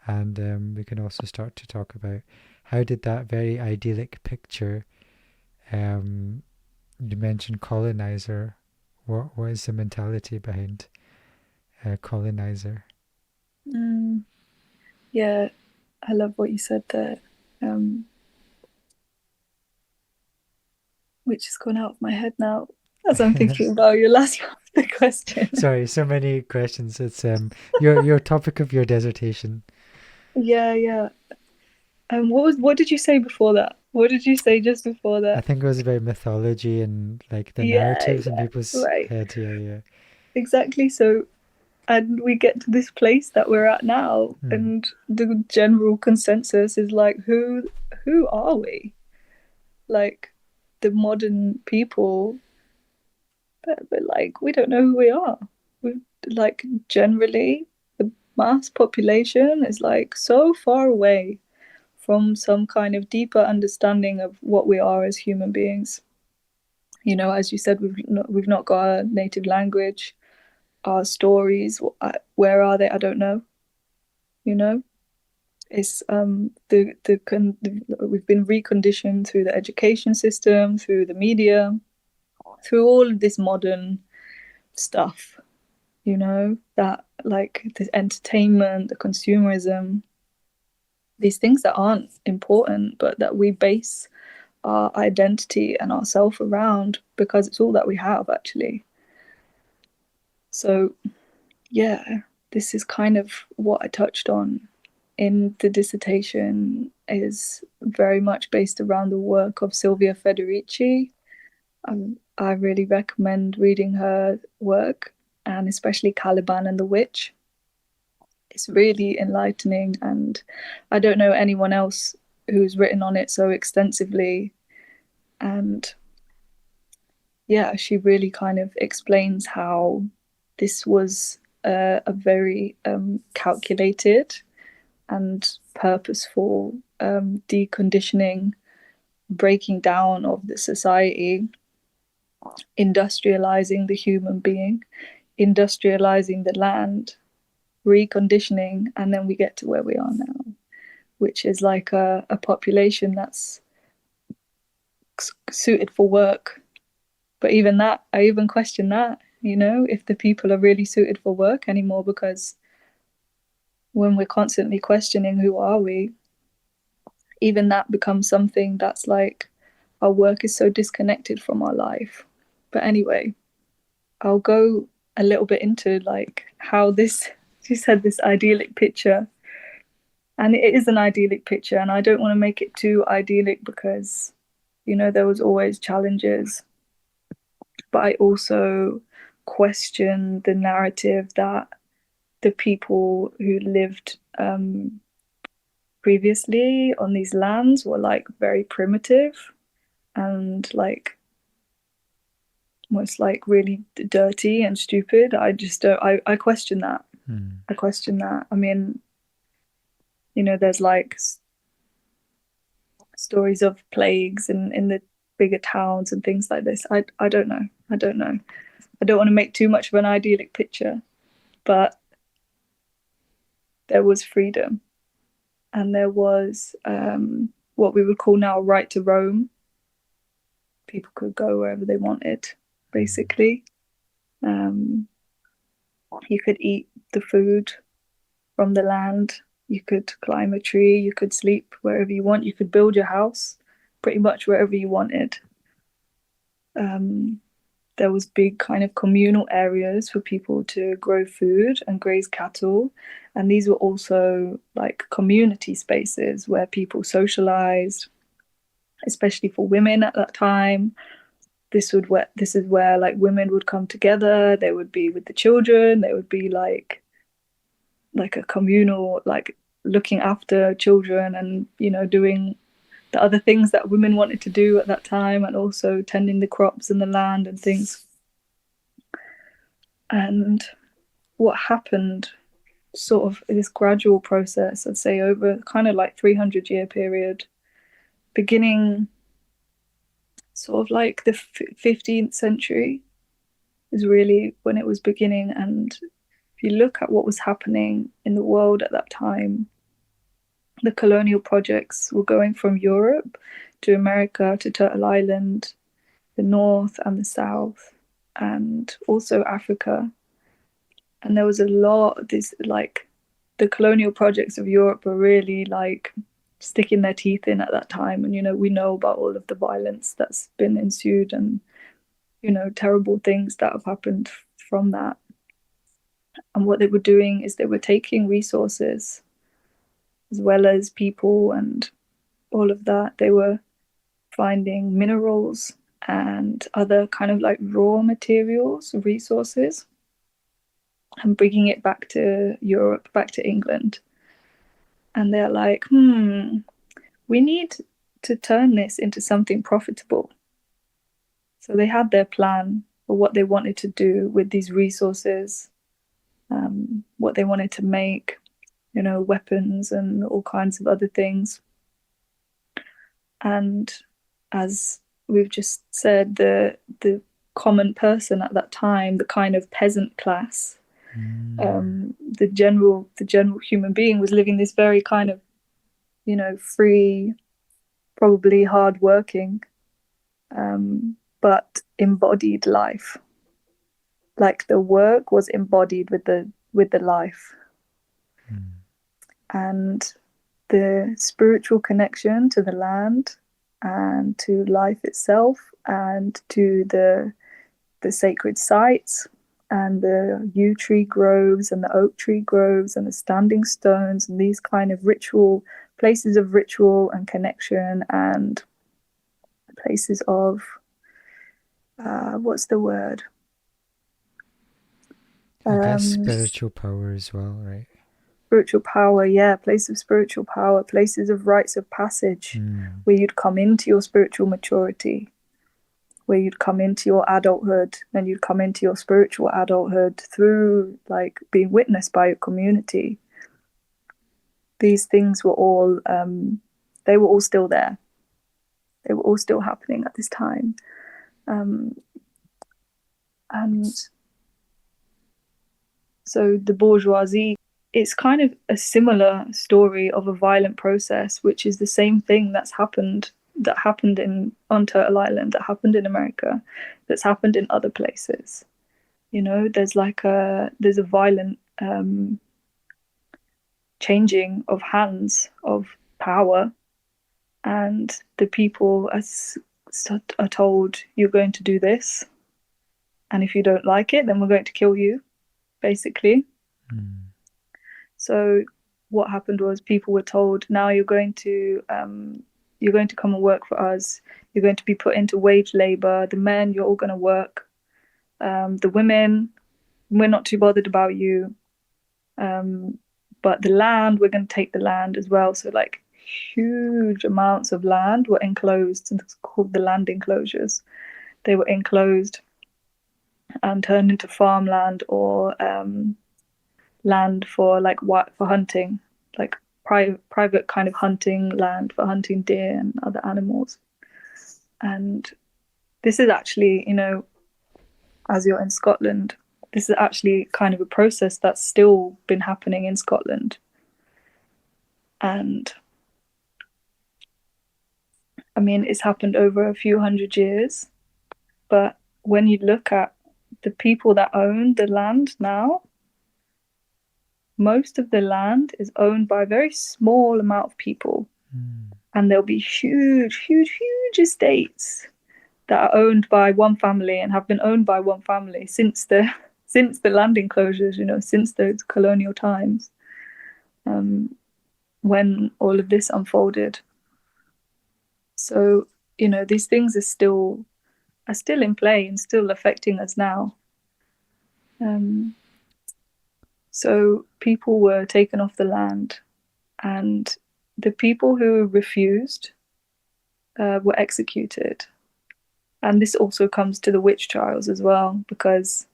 and we can also start to talk about how did that very idyllic picture, you mentioned colonizer, what is the mentality behind colonizer? Yeah, I love what you said there, which has gone out of my head now as I'm thinking about your last part of the question. Sorry, so many questions. It's your topic of your dissertation. Yeah. What did you say before that? What did you say just before that? I think it was about mythology and like the narratives in people's head. Yeah. Exactly. So, and we get to this place that we're at now, and the general consensus is like, who are we? Like the modern people, but like we don't know who we are. We like generally the mass population is like so far away from some kind of deeper understanding of what we are as human beings. You know, as you said, we've not got a native language. Our stories, where are they? I don't know. You know, it's we've been reconditioned through the education system, through the media, through all of this modern stuff. You know, that like the entertainment, the consumerism, these things that aren't important, but that we base our identity and our self around because it's all that we have actually. So yeah, this is kind of what I touched on in the dissertation, is very much based around the work of Silvia Federici. I really recommend reading her work, and especially Caliban and the Witch. It's really enlightening, and I don't know anyone else who's written on it so extensively. And yeah, she really kind of explains how this was a very calculated and purposeful deconditioning, breaking down of the society, industrializing the human being, industrializing the land, reconditioning, and then we get to where we are now, which is like a population that's suited for work. But even that, I even question that, you know, if the people are really suited for work anymore, because when we're constantly questioning who are we, even that becomes something that's like, our work is so disconnected from our life. But anyway, I'll go a little bit into like how this, she said this idyllic picture, and it is an idyllic picture, and I don't want to make it too idyllic because, you know, there was always challenges, but I also question the narrative that the people who lived previously on these lands were like very primitive and like almost like really dirty and stupid. I just don't, I question that. I question that. I mean, you know, there's like stories of plagues in the bigger towns and things like this. I don't know. I don't know. I don't want to make too much of an idyllic picture, but there was freedom, and there was what we would call now a right to roam. People could go wherever they wanted, basically. You could eat the food from the land. You could climb a tree. You could sleep wherever you want. You could build your house pretty much wherever you wanted. There was big kind of communal areas for people to grow food and graze cattle. And these were also like community spaces where people socialized, especially for women at that time. This is where like women would come together. They would be with the children. They would be like a communal, like looking after children and, you know, doing the other things that women wanted to do at that time, and also tending the crops and the land and things. And what happened sort of this gradual process, I'd say over kind of like 300-year period, beginning sort of like the 15th century is really when it was beginning. And if you look at what was happening in the world at that time, the colonial projects were going from Europe to America, to Turtle Island, the North and the South, and also Africa. And there was a lot of this, like the colonial projects of Europe were really like sticking their teeth in at that time. And, you know, we know about all of the violence that's been ensued and, you know, terrible things that have happened from that. And what they were doing is they were taking resources as well as people and all of that. They were finding minerals and other kind of like raw materials, resources, and bringing it back to Europe, back to England. And they're like, we need to turn this into something profitable. So they had their plan for what they wanted to do with these resources, what they wanted to make, you know, weapons and all kinds of other things. And as we've just said, the common person at that time, the kind of peasant class, the general human being was living this very kind of, you know, free, probably hardworking, but embodied life. Like the work was embodied with the life. And the spiritual connection to the land and to life itself and to the sacred sites and the yew tree groves and the oak tree groves and the standing stones and these kind of ritual places of ritual and connection and places of what's the word? I guess spiritual power as well, right? Spiritual power, yeah, place of spiritual power, places of rites of passage, where you'd come into your spiritual maturity, where you'd come into your adulthood, and you'd come into your spiritual adulthood through like being witnessed by your community. These things were all they were all still there. They were all still happening at this time. And so the bourgeoisie, it's kind of a similar story of a violent process, which is the same thing that happened on Turtle Island, that happened in America, that's happened in other places. There's a violent changing of hands of power, and the people are told, you're going to do this, and if you don't like it, then we're going to kill you, basically. So what happened was, people were told, now you're going to come and work for us. You're going to be put into wage labor. The men, you're all going to work. The women, we're not too bothered about you. But the land, we're going to take the land as well. So like huge amounts of land were enclosed, and it's called the land enclosures. They were enclosed and turned into farmland, or land for hunting, like private kind of hunting land for hunting deer and other animals. And this is actually, as you're in Scotland, this is actually kind of a process that's still been happening in Scotland. And I mean, it's happened over a few hundred years, but when you look at the people that own the land now, most of the land is owned by a very small amount of people. And there'll be huge estates that are owned by one family and have been owned by one family since the land enclosures, since the colonial times, when all of this unfolded. So, these things are still in play and still affecting us now. So people were taken off the land, and the people who refused were executed. And this also comes to the witch trials as well, because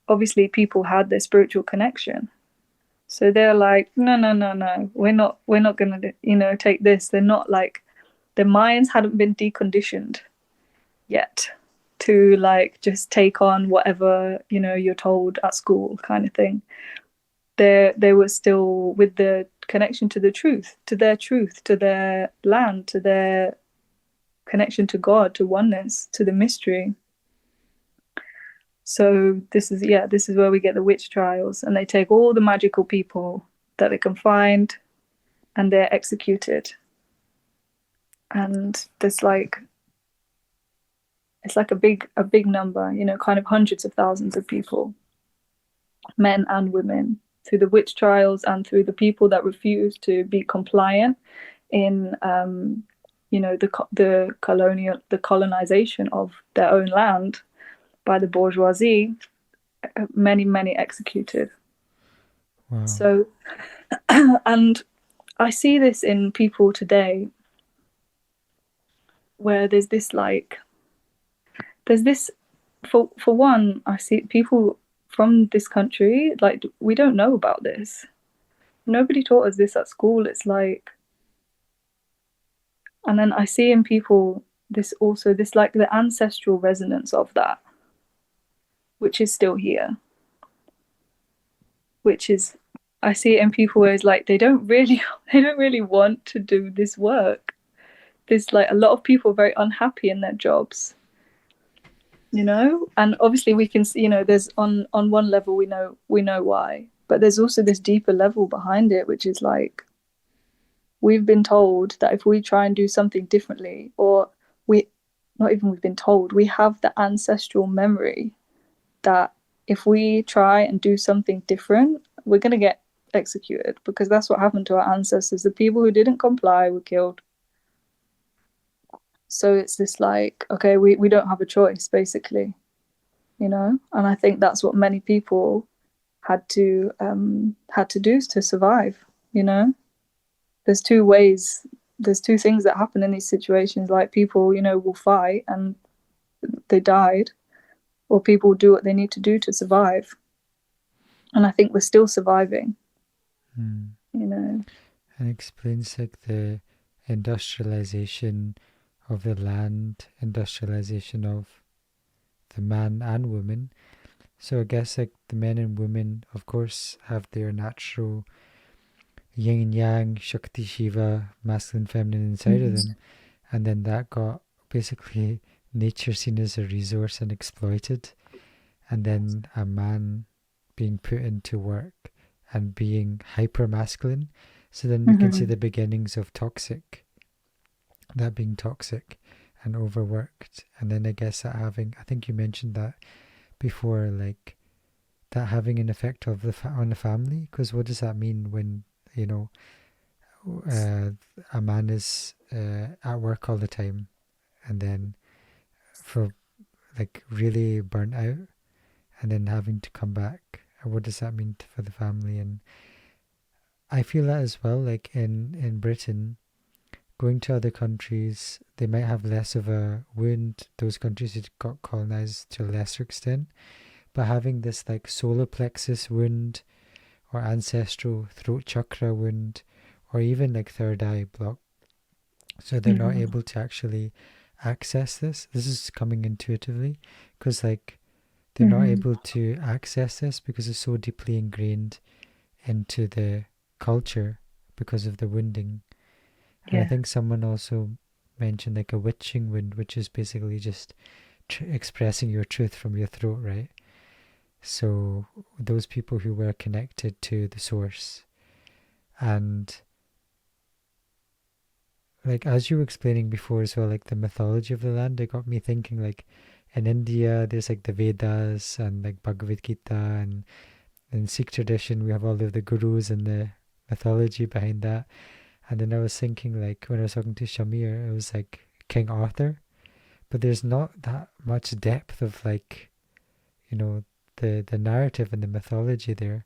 obviously people had their spiritual connection. So they're like, no, we're not going to, take this. They're not like, their minds hadn't been deconditioned yet to just take on whatever, you're told at school kind of thing. They were still with the connection to the truth, to their land, to their connection to God, to oneness, to the mystery. So this is where we get the witch trials, and they take all the magical people that they can find, and they're executed. And there's it's like a big number, kind of hundreds of thousands of people, men and women, through the witch trials and through the people that refuse to be compliant in the colonization of their own land by the bourgeoisie. Many executed. Wow. So and I see this in people today, where there's this for one, I see people from this country, we don't know about this. Nobody taught us this at school. It's like, and then I see in people this the ancestral resonance of that, which is still here. Which is, I see it in people where it's like they don't really want to do this work. There's a lot of people are very unhappy in their jobs. And obviously we can see, there's on one level we know why, but there's also this deeper level behind it, which is we've been told that if we try and do something differently, or we've been told, we have the ancestral memory that if we try and do something different, we're going to get executed, because that's what happened to our ancestors. The people who didn't comply were killed. So it's this okay, we don't have a choice, basically, and I think that's what many people had to do to survive. There's two things that happen in these situations. People, will fight and they died, or people do what they need to do to survive. And I think we're still surviving. And it explains the industrialization of the land, industrialization of the man and woman. So I guess like the men and women, of course, have their natural yin and yang, Shakti Shiva, masculine, feminine inside of them, and then that got basically nature seen as a resource and exploited, and then a man being put into work and being hyper masculine. So then we can see the beginnings of toxic, that being toxic and overworked, and then I guess that having, I think you mentioned that before, like that having an effect of on the family, because what does that mean when a man is at work all the time and then for like really burnt out and then having to come back, what does that mean for the family? And I feel that as well, like in Britain, going to other countries, they might have less of a wound, those countries that got colonized to a lesser extent, but having this like solar plexus wound or ancestral throat chakra wound or even like third eye block, so they're not able to actually access this. This is coming intuitively because like they're not able to access this because it's so deeply ingrained into the culture because of the wounding. And I think someone also mentioned like a witching wound, which is basically just expressing your truth from your throat, right? So those people who were connected to the source. And like as you were explaining before as well, like the mythology of the land, it got me thinking like in India there's like the Vedas and like Bhagavad Gita, and in Sikh tradition we have all of the gurus and the mythology behind that. And then I was thinking like when I was talking to Shamir, it was like King Arthur, but there's not that much depth of like, the narrative and the mythology there.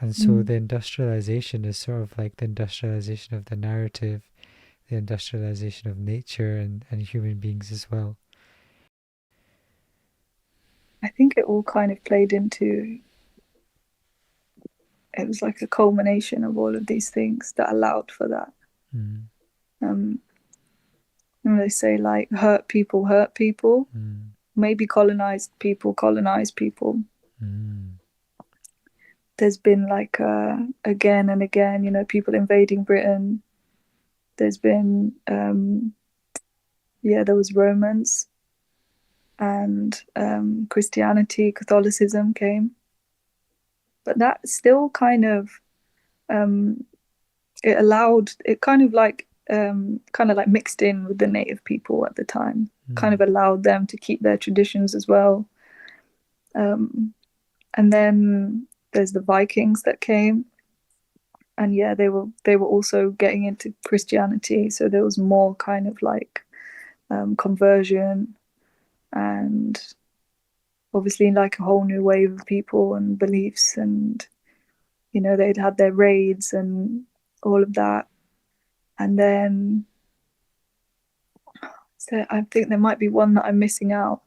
And so the industrialization is sort of like the industrialization of the narrative, the industrialization of nature and human beings as well. I think it all kind of played into, it was like a culmination of all of these things that allowed for that. And they say like hurt people, maybe colonize people. There's been like again and again, people invading Britain. There's been there was Romans and Christianity, Catholicism came, but that still kind of it kind of like mixed in with the native people at the time, kind of allowed them to keep their traditions as well. And then there's the Vikings that came, and they were also getting into Christianity, so there was more kind of like conversion, and obviously like a whole new wave of people and beliefs, and they'd had their raids and all of that. And then so I think there might be one that I'm missing out.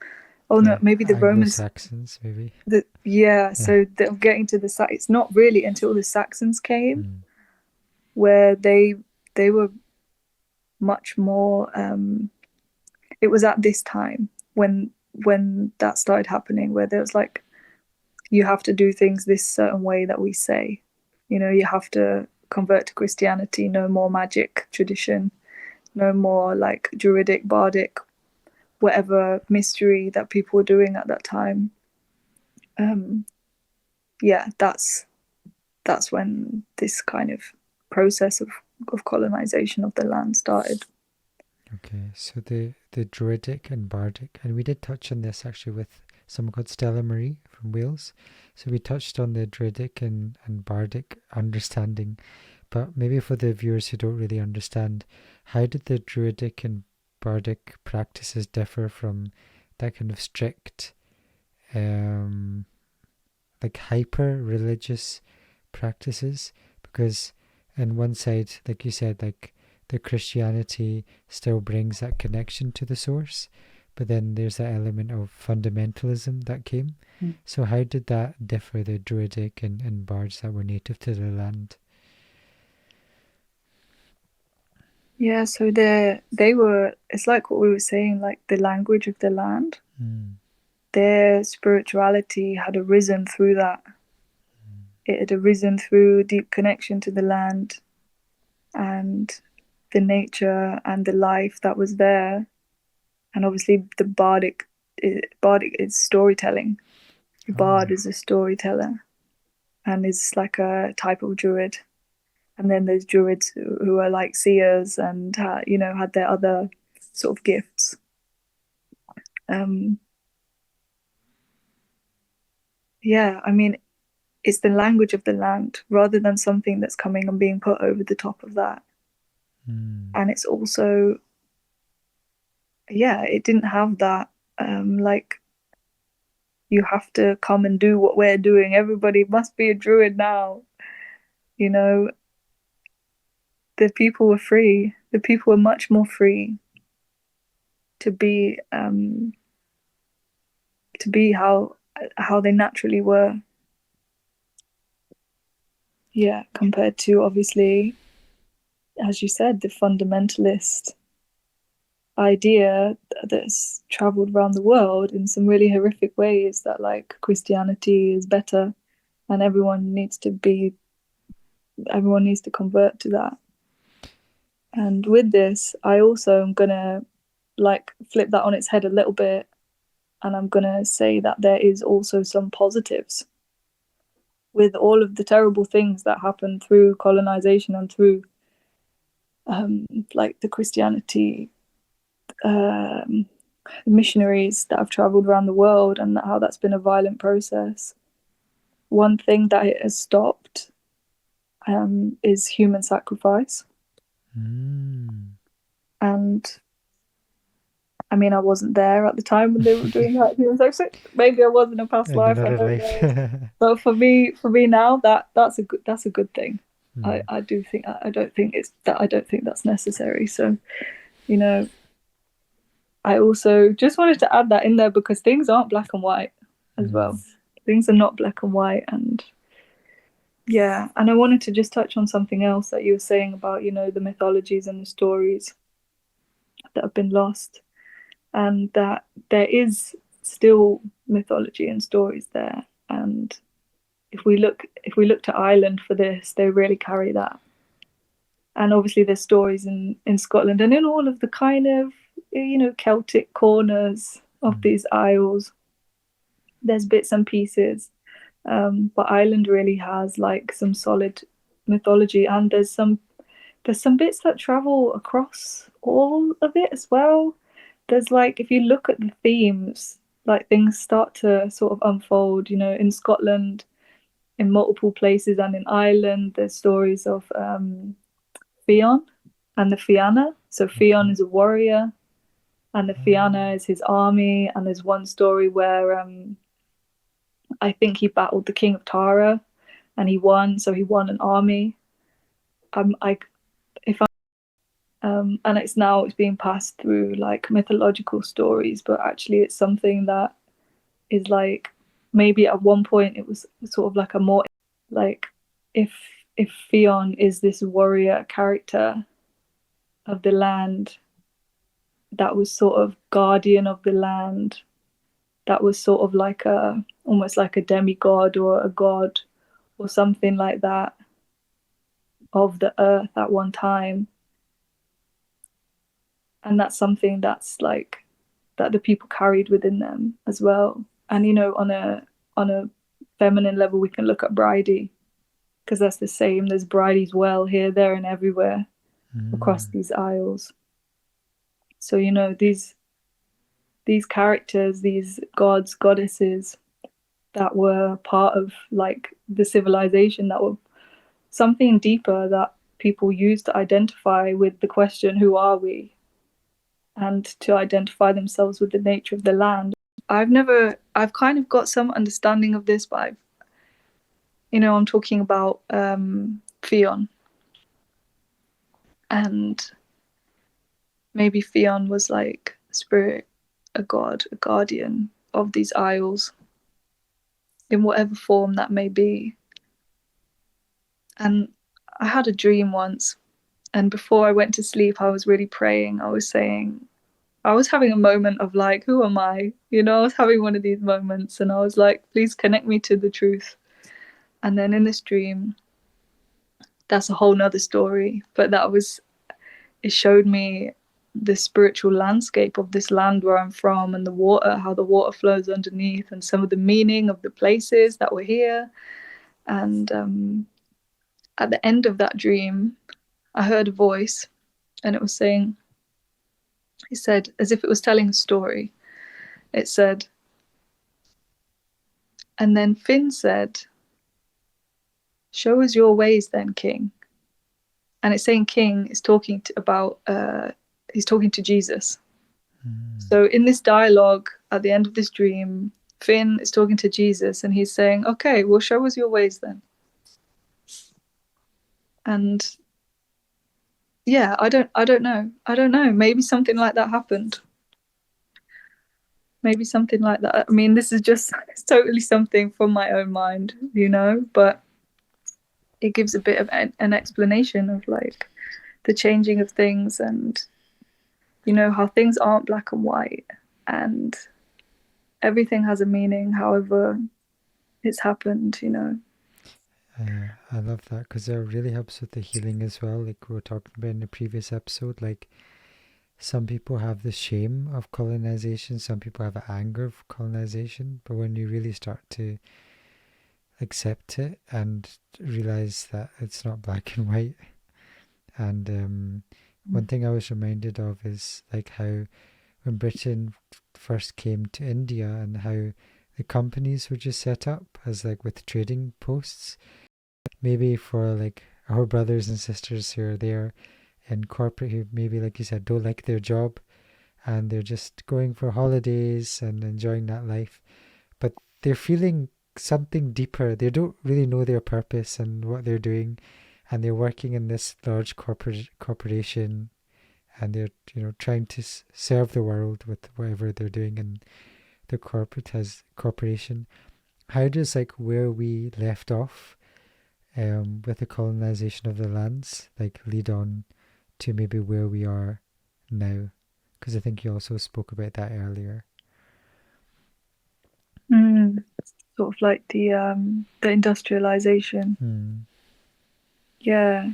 Oh no, maybe the Romans. Anglo-Saxons, maybe. So they're getting to the it's not really until the Saxons came where they were much more. It was at this time when that started happening, where there was like, you have to do things this certain way that we say. You have to convert to Christianity. No more magic tradition. No more like Druidic, Bardic, whatever mystery that people were doing at that time. That's when this kind of process of colonization of the land started. Okay, so the Druidic and Bardic, and we did touch on this actually with someone called Stella Marie from Wales. So we touched on the Druidic and Bardic understanding, but maybe for the viewers who don't really understand, how did the Druidic and Bardic practices differ from that kind of strict, like hyper religious practices? Because on one side, like you said, like the Christianity still brings that connection to the source, but then there's that element of fundamentalism that came. So how did that differ, the Druidic and bards that were native to the land? Yeah, so it's like what we were saying, like the language of the land. Their spirituality had arisen through that. It had arisen through deep connection to the land and the nature and the life that was there. And obviously the bardic is storytelling. The bard is a storyteller and is like a type of druid. And then there's druids who are like seers and had their other sort of gifts. Yeah, I mean, it's the language of the land rather than something that's coming and being put over the top of that. And it's also, yeah, it didn't have that like you have to come and do what we're doing. Everybody must be a druid now. You know, the people were free. The people were much more free to be how they naturally were. Yeah, compared to obviously, as you said, the fundamentalist idea that's traveled around the world in some really horrific ways, that like Christianity is better and everyone needs to convert to that. And with this, I also am gonna like flip that on its head a little bit, and I'm gonna say that there is also some positives with all of the terrible things that happened through colonization and through like the Christianity missionaries that have traveled around the world, and how that's been a violent process. One thing that it has stopped is human sacrifice. And I mean, I wasn't there at the time when they were doing that human sacrifice. Maybe I was in a past life. I don't know. But for me now, that's a good thing. I do think I don't think that's necessary. So, I also just wanted to add that in there because things aren't black and white as well. Things are not black and white. And yeah, and I wanted to just touch on something else that you were saying about, the mythologies and the stories that have been lost, and that there is still mythology and stories there. And if we look to Ireland for this, they really carry that. And obviously there's stories in Scotland and in all of the kind of, Celtic corners of these isles. There's bits and pieces. But Ireland really has like some solid mythology, and there's some bits that travel across all of it as well. There's like, if you look at the themes, like things start to sort of unfold, in Scotland, in multiple places, and in Ireland, there's stories of Fionn and the Fianna. So Fionn is a warrior, and the Fianna is his army. And there's one story where I think he battled the king of Tara, and he won. So he won an army. And it's being passed through like mythological stories, but actually it's something that is like, maybe at one point it was sort of like a more like, if Fionn is this warrior character of the land that was sort of guardian of the land, that was sort of like almost like a demigod or a god or something like that of the earth at one time. And that's something that's like that the people carried within them as well. And on a feminine level, we can look at Bridie, because that's the same. There's Bridie's well here, there, and everywhere across these isles. So these characters, these gods, goddesses that were part of like the civilization, that were something deeper that people use to identify with the question, who are we? And to identify themselves with the nature of the land. I've kind of got some understanding of this, but I'm talking about Fionn. And maybe Fionn was like a spirit, a god, a guardian of these isles, in whatever form that may be. And I had a dream once And before I went to sleep, I was really praying. I was saying, I was having a moment of like, who am I? You know, I was having one of these moments and I was like, please connect me to the truth. And then in this dream, that's a whole nother story. But it showed me the spiritual landscape of this land where I'm from and the water, how the water flows underneath, and some of the meaning of the places that were here. And at the end of that dream, I heard a voice and it was saying, it said, as if it was telling a story, it said, and then Finn said, show us your ways then, King. And it's saying King is talking he's talking to Jesus. So in this dialogue at the end of this dream, Finn is talking to Jesus and he's saying, okay, well, show us your ways then. And yeah, I don't know. Maybe something like that happened. Maybe something like that. I mean, this is just it's totally something from my own mind, you know, but it gives a bit of an explanation of like the changing of things and, you know, how things aren't black and white and everything has a meaning, however it's happened, you know. I love that because it really helps with the healing as well. Like we were talking about in the previous episode, like some people have the shame of colonization, some people have the anger of colonization, but when you really start to accept it and realize that it's not black and white, and one thing I was reminded of is like how when Britain first came to India and how the companies were just set up as like with trading posts, maybe for like our brothers and sisters who are there in corporate who maybe like you said don't like their job and they're just going for holidays and enjoying that life, but they're feeling something deeper. They don't really know their purpose and what they're doing, and they're working in this large corporation, and they're trying to serve the world with whatever they're doing in the corporation. How does like where we left off with the colonization of the lands like lead on to maybe where we are now? Because I think you also spoke about that earlier. Sort of like the industrialization. Yeah,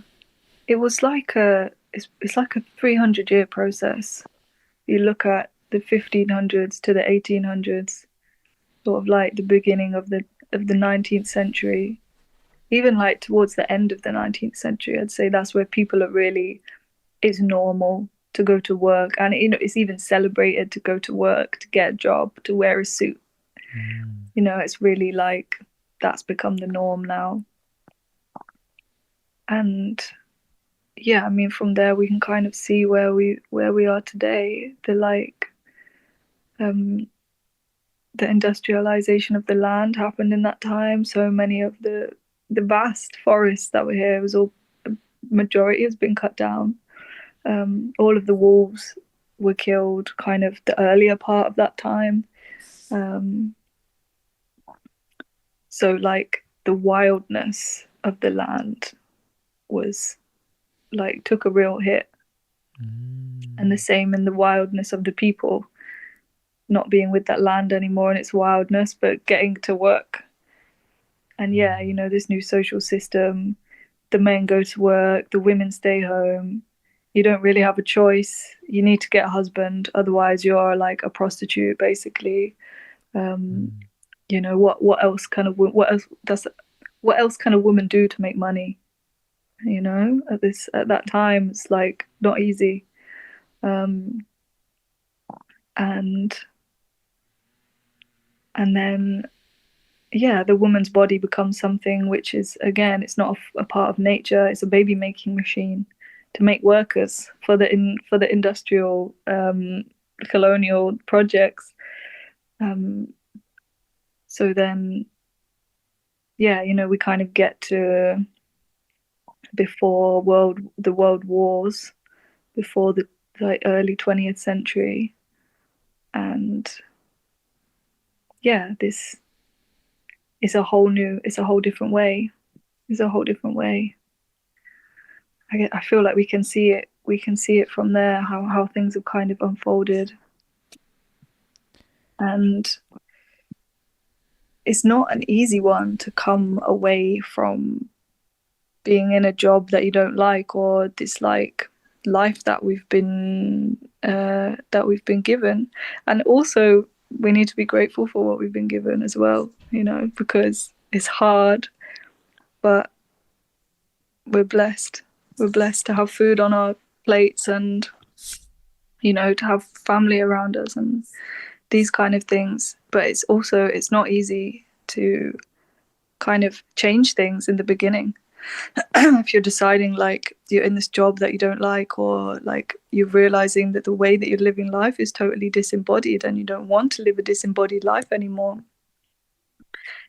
it was like it's like a 300-year process. You look at the 1500s to the 1800s, sort of like the beginning of the 19th century, even like towards the end of the 19th century. I'd say that's where people are really, it's normal to go to work, and it's even celebrated to go to work, to get a job, to wear a suit. It's really like that's become the norm now. And yeah, I mean, from there we can kind of see where we are today. Um the industrialization of the land happened in that time. So many of the vast forests that were here was all, majority has been cut down. All of the wolves were killed kind of the earlier part of that time. So like the wildness of the land was like took a real hit. And the same in the wildness of the people not being with that land anymore and its wildness, but getting to work. And yeah, this new social system, the men go to work, the women stay home. You don't really have a choice. You need to get a husband, otherwise you're like a prostitute, basically. What else kind of what else can a woman do to make money? At that time, it's like not easy. And then yeah, the woman's body becomes something which is, again, it's not a part of nature. It's a baby making machine to make workers for the industrial colonial projects. So then yeah, we kind of get to before the world wars, before the like early 20th century. And yeah, this is it's a whole different way. It's a whole different way. I feel like we can see it from there, how things have kind of unfolded. And it's not an easy one to come away from being in a job that you don't like or dislike life that we've been given. And also we need to be grateful for what we've been given as well, because it's hard, but we're blessed. We're blessed to have food on our plates and to have family around us and these kind of things. But it's not easy to kind of change things in the beginning. If you're deciding like you're in this job that you don't like, or like you're realizing that the way that you're living life is totally disembodied and you don't want to live a disembodied life anymore,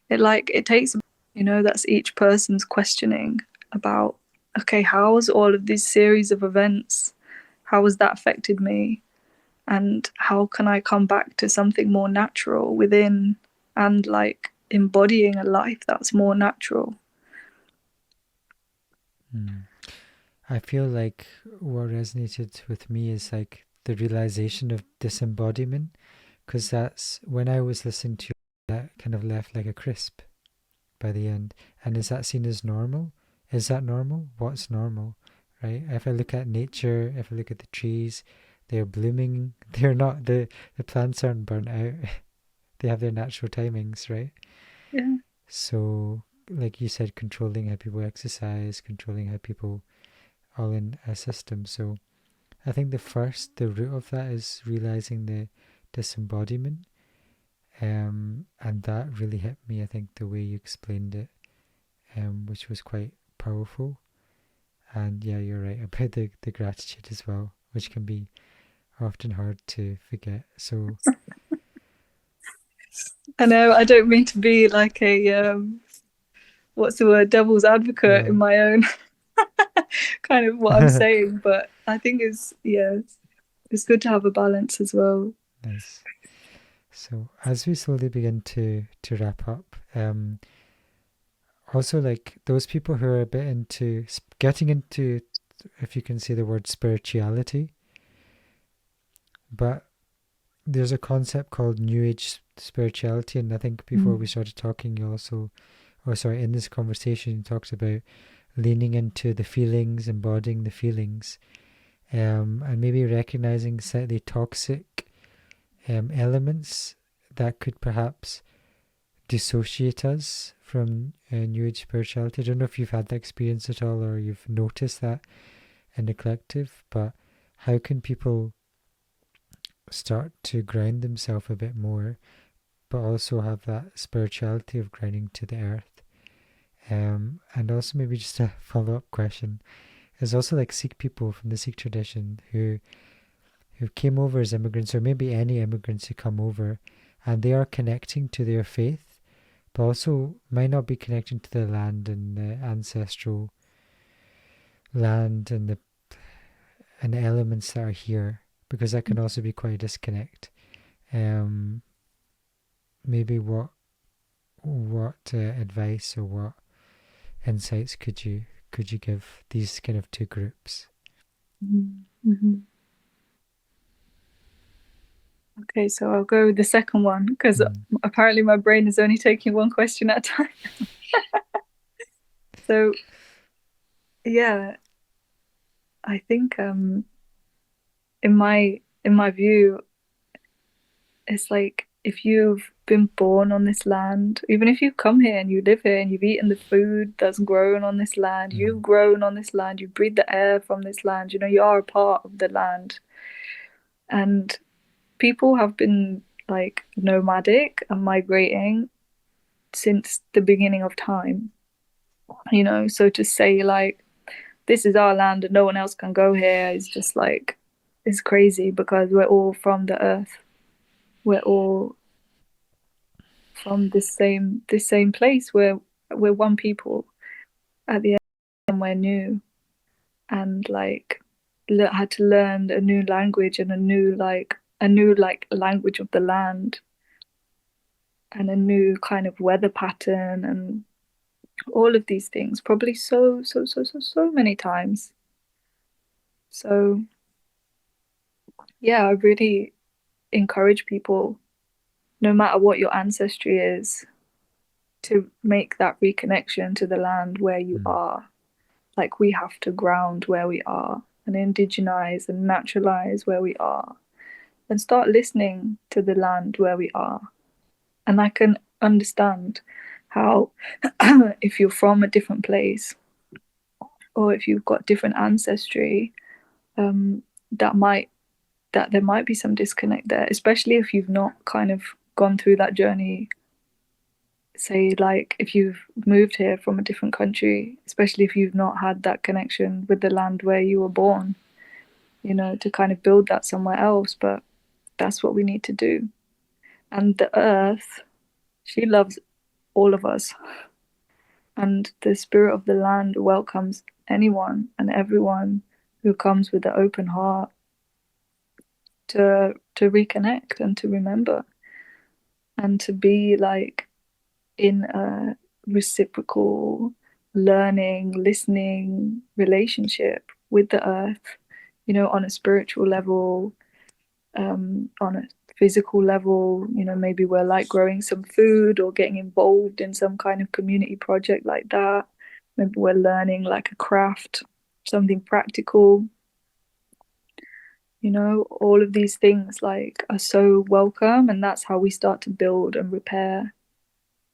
it takes, that's each person's questioning about, okay, how has all of this series of events, how has that affected me, and how can I come back to something more natural within, and like embodying a life that's more natural. I feel like what resonated with me is like the realization of disembodiment, because that's when I was listening to you, that kind of left like a crisp by the end. And is that seen as normal? Is that normal? What's normal? Right? If I look at nature, if I look at the trees, they're blooming. They're not the plants aren't burnt out. They have their natural timings, right? Yeah. So, like you said, controlling how people exercise, controlling how people all in a system. So, I think the root of that is realizing the disembodiment, and that really hit me. I think the way you explained it, which was quite powerful. And yeah, you're right about the gratitude as well, which can be often hard to forget. So I know I don't mean to be like a what's the word, devil's advocate yeah, in my own kind of what I'm saying, but I think it's good to have a balance as well. nice. So as we slowly begin to wrap up, also like those people who are a bit into getting into, if you can say the word spirituality, but there's a concept called New Age spirituality, and I think before we started talking, you also, or sorry, in this conversation, you talked about leaning into the feelings, embodying the feelings, and maybe recognizing slightly toxic elements that could perhaps dissociate us from New Age spirituality. I don't know if you've had that experience at all or you've noticed that in the collective, but how can people start to ground themselves a bit more, but also have that spirituality of grounding to the earth? And also maybe just a follow-up question is also like Sikh people from the Sikh tradition who came over as immigrants, or maybe any immigrants who come over, and they are connecting to their faith, but also might not be connecting to the land and the ancestral land and the elements that are here, because that can also be quite a disconnect. Um, Maybe what advice or what insights could you give these kind of two groups? Mm-hmm. Okay, so I'll go with the second one because apparently my brain is only taking one question at a time. So yeah, I think in my view, it's like if you've been born on this land, even if you've come here and you live here and you've eaten the food that's grown on this land, you've grown on this land, you breathe the air from this land, you are a part of the land. And people have been like nomadic and migrating since the beginning of time, so to say like this is our land and no one else can go here is just like, it's crazy because we're all from the earth. We're all from this same place. We're one people at the end, and we're new, and like had to learn a new language and a new language of the land, and a new kind of weather pattern, and all of these things probably so many times. So yeah, I really encourage people, no matter what your ancestry is, to make that reconnection to the land where you Mm. are. Like, we have to ground where we are and indigenize and naturalize where we are and start listening to the land where we are. And I can understand how, if you're from a different place or if you've got different ancestry, um, that might that there might be some disconnect there, especially if you've not kind of gone through that journey. Say, like, if you've moved here from a different country, especially if you've not had that connection with the land where you were born, you know, to kind of build that somewhere else. But that's what we need to do. And the earth, she loves all of us. And the spirit of the land welcomes anyone and everyone who comes with an open heart to reconnect and to remember and to be like in a reciprocal learning, listening relationship with the earth, you know, on a spiritual level, on a physical level, you know, maybe we're like growing some food or getting involved in some kind of community project like that. Maybe we're learning like a craft, something practical. You know, all of these things like are so welcome, and that's how we start to build and repair.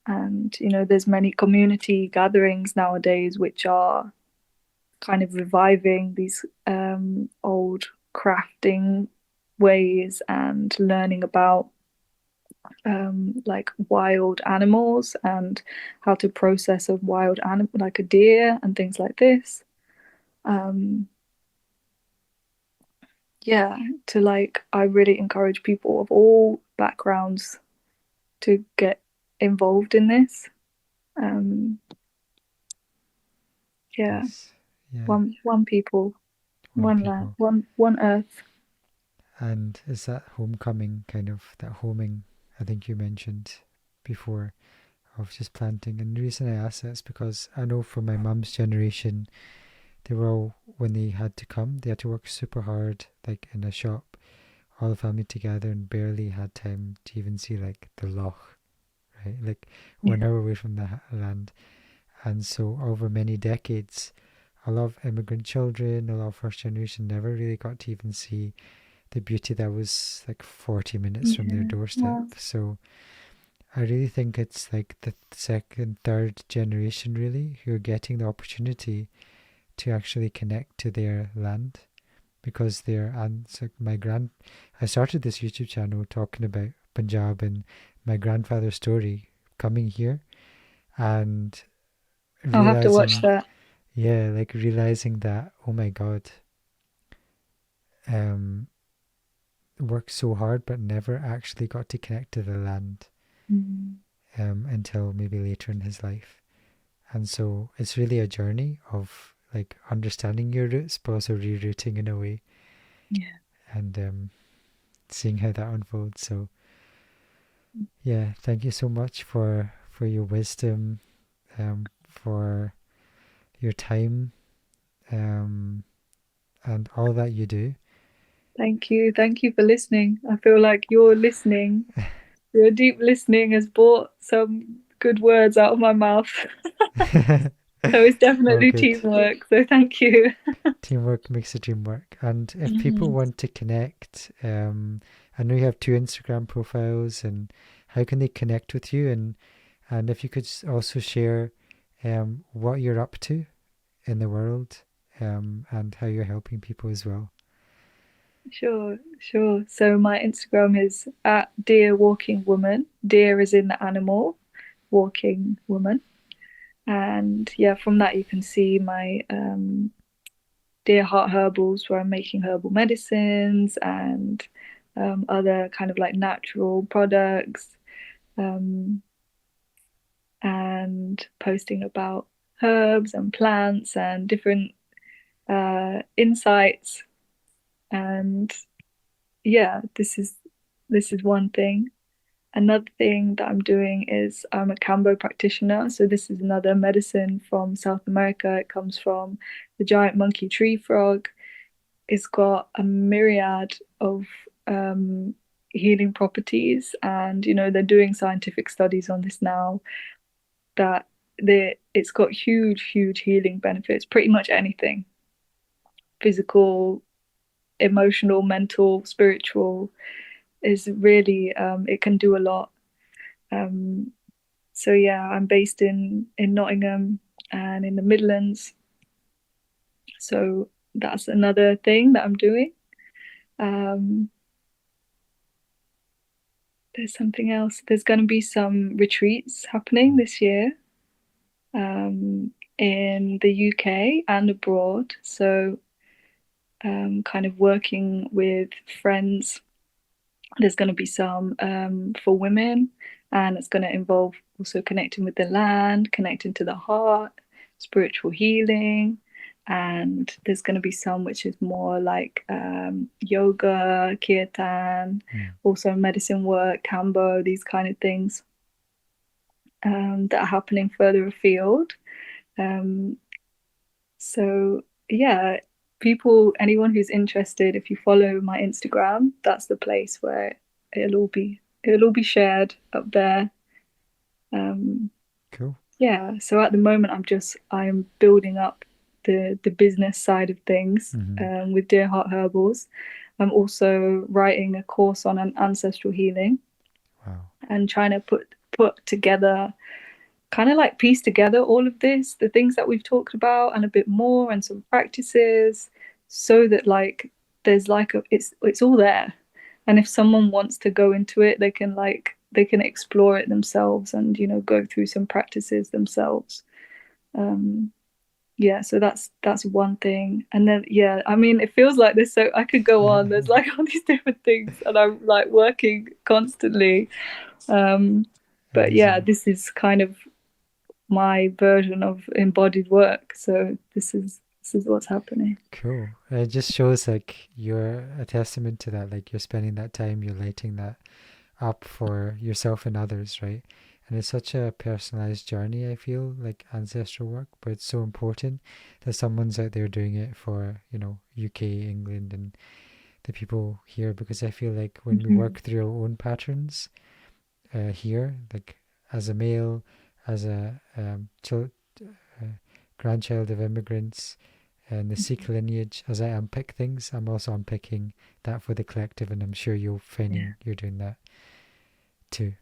And you know, there's many community gatherings nowadays which are kind of reviving these old crafting ways and learning about like wild animals and how to process a wild animal like a deer and things like this. Um, yeah, to like, I really encourage people of all backgrounds to get involved in this. Um, yeah, Yes. Yeah. one people, One one land, people. one earth. And is that homecoming kind of that homing I think you mentioned before of just planting? And the reason I ask that is because I know from my mum's generation, they were all, when they had to come, they had to work super hard, like in a shop, all the family together, and barely had time to even see like the loch, right? Like Yeah. 1 hour away from the land. And so over many decades, a lot of immigrant children, a lot of first generation never really got to even see the beauty that was like 40 minutes from their Yeah. doorstep. Well, So I really think it's like the second, third generation really who are getting the opportunity to actually connect to their land because they're, and so I started this YouTube channel talking about Punjab and my grandfather's story coming here and I'll have to watch realizing, that. yeah, like realizing that, oh my God, um, worked so hard but never actually got to connect to the land Mm. until maybe later in his life. And so it's really a journey of like understanding your roots but also rerouting in a way Yeah. and seeing how that unfolds. So yeah, thank you so much for your wisdom, for your time, um, and all that you do. Thank you. Thank you for listening. I feel like your listening, your deep listening has brought some good words out of my mouth. So it's Oh, definitely good. teamwork. So thank you. Teamwork makes the dream work. And if people Mhm. want to connect, I know you have two Instagram profiles, and how can they connect with you? And if you could also share what you're up to in the world and how you're helping people as well. Sure, sure. So my Instagram is at Dear Walking Woman. Deer is in the animal, walking woman. And yeah, from that you can see my Dear Heart Herbals, where I'm making herbal medicines and other kind of like natural products, um, and posting about herbs and plants and different insights. And yeah, this is one thing. Another thing that I'm doing is I'm a Kambo practitioner. So this is another medicine from South America. It comes from the giant monkey tree frog. it's got a myriad of healing properties, and they're doing scientific studies on this now, that it's got huge healing benefits. Pretty much anything, physical, emotional, mental, spiritual, is really it can do a lot. So yeah, I'm based in Nottingham and in the Midlands, so that's another thing that I'm doing. um there's something else. There's going to be some retreats happening this year, um in the UK and abroad, so kind of working with friends. There's going to be some for women, and it's going to involve also connecting with the land, connecting to the heart, spiritual healing. And there's going to be some which is more like yoga, kirtan, also medicine work, kambo, these kind of things that are happening further afield. Um, so yeah, anyone who's interested, if you follow my Instagram, that's the place where it'll all be shared up there. Cool. Yeah, so at the moment I'm building up the business side of things with Dear Heart Herbals. I'm also writing a course on an ancestral healing. Wow. And trying to put together, kind of like piece together all of this, the things that we've talked about, and a bit more, and some practices, so that like there's like it's all there. And if someone wants to go into it, they can explore it themselves, and go through some practices themselves. Yeah, so that's one thing. And then yeah, I mean, it feels like this, so I could go on. There's like all these different things, and I'm like working constantly. But yeah, this is kind of my version of embodied work. So this is what's happening. Cool. It just shows like you're a testament to that. Like you're spending that time, you're lighting that up for yourself and others, right? And it's such a personalized journey, I feel, like ancestral work, but it's so important that someone's out there doing it for, UK, England, and the people here, because I feel like when we work through our own patterns here, like as a male, as a grandchild of immigrants and the Sikh lineage, as I unpick things, I'm also unpicking that for the collective, and I'm sure you're finding you're doing that too.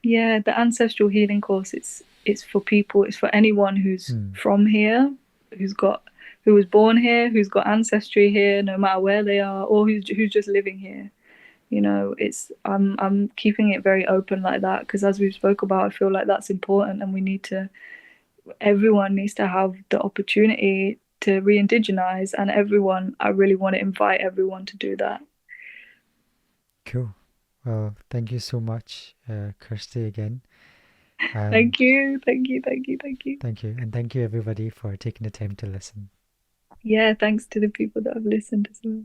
Yeah, the ancestral healing course, it's for people, it's for anyone who's from here, who was born here, who's got ancestry here, no matter where they are, or who's just living here. It's I'm keeping it very open like that, because as we've spoke about, I feel like that's important, and everyone needs to have the opportunity to re-indigenize, and I really want to invite everyone to do that. Cool. Well, thank you so much, Kirsty, again. Thank you. Thank you. And thank you, everybody, for taking the time to listen. Yeah, thanks to the people that have listened as well.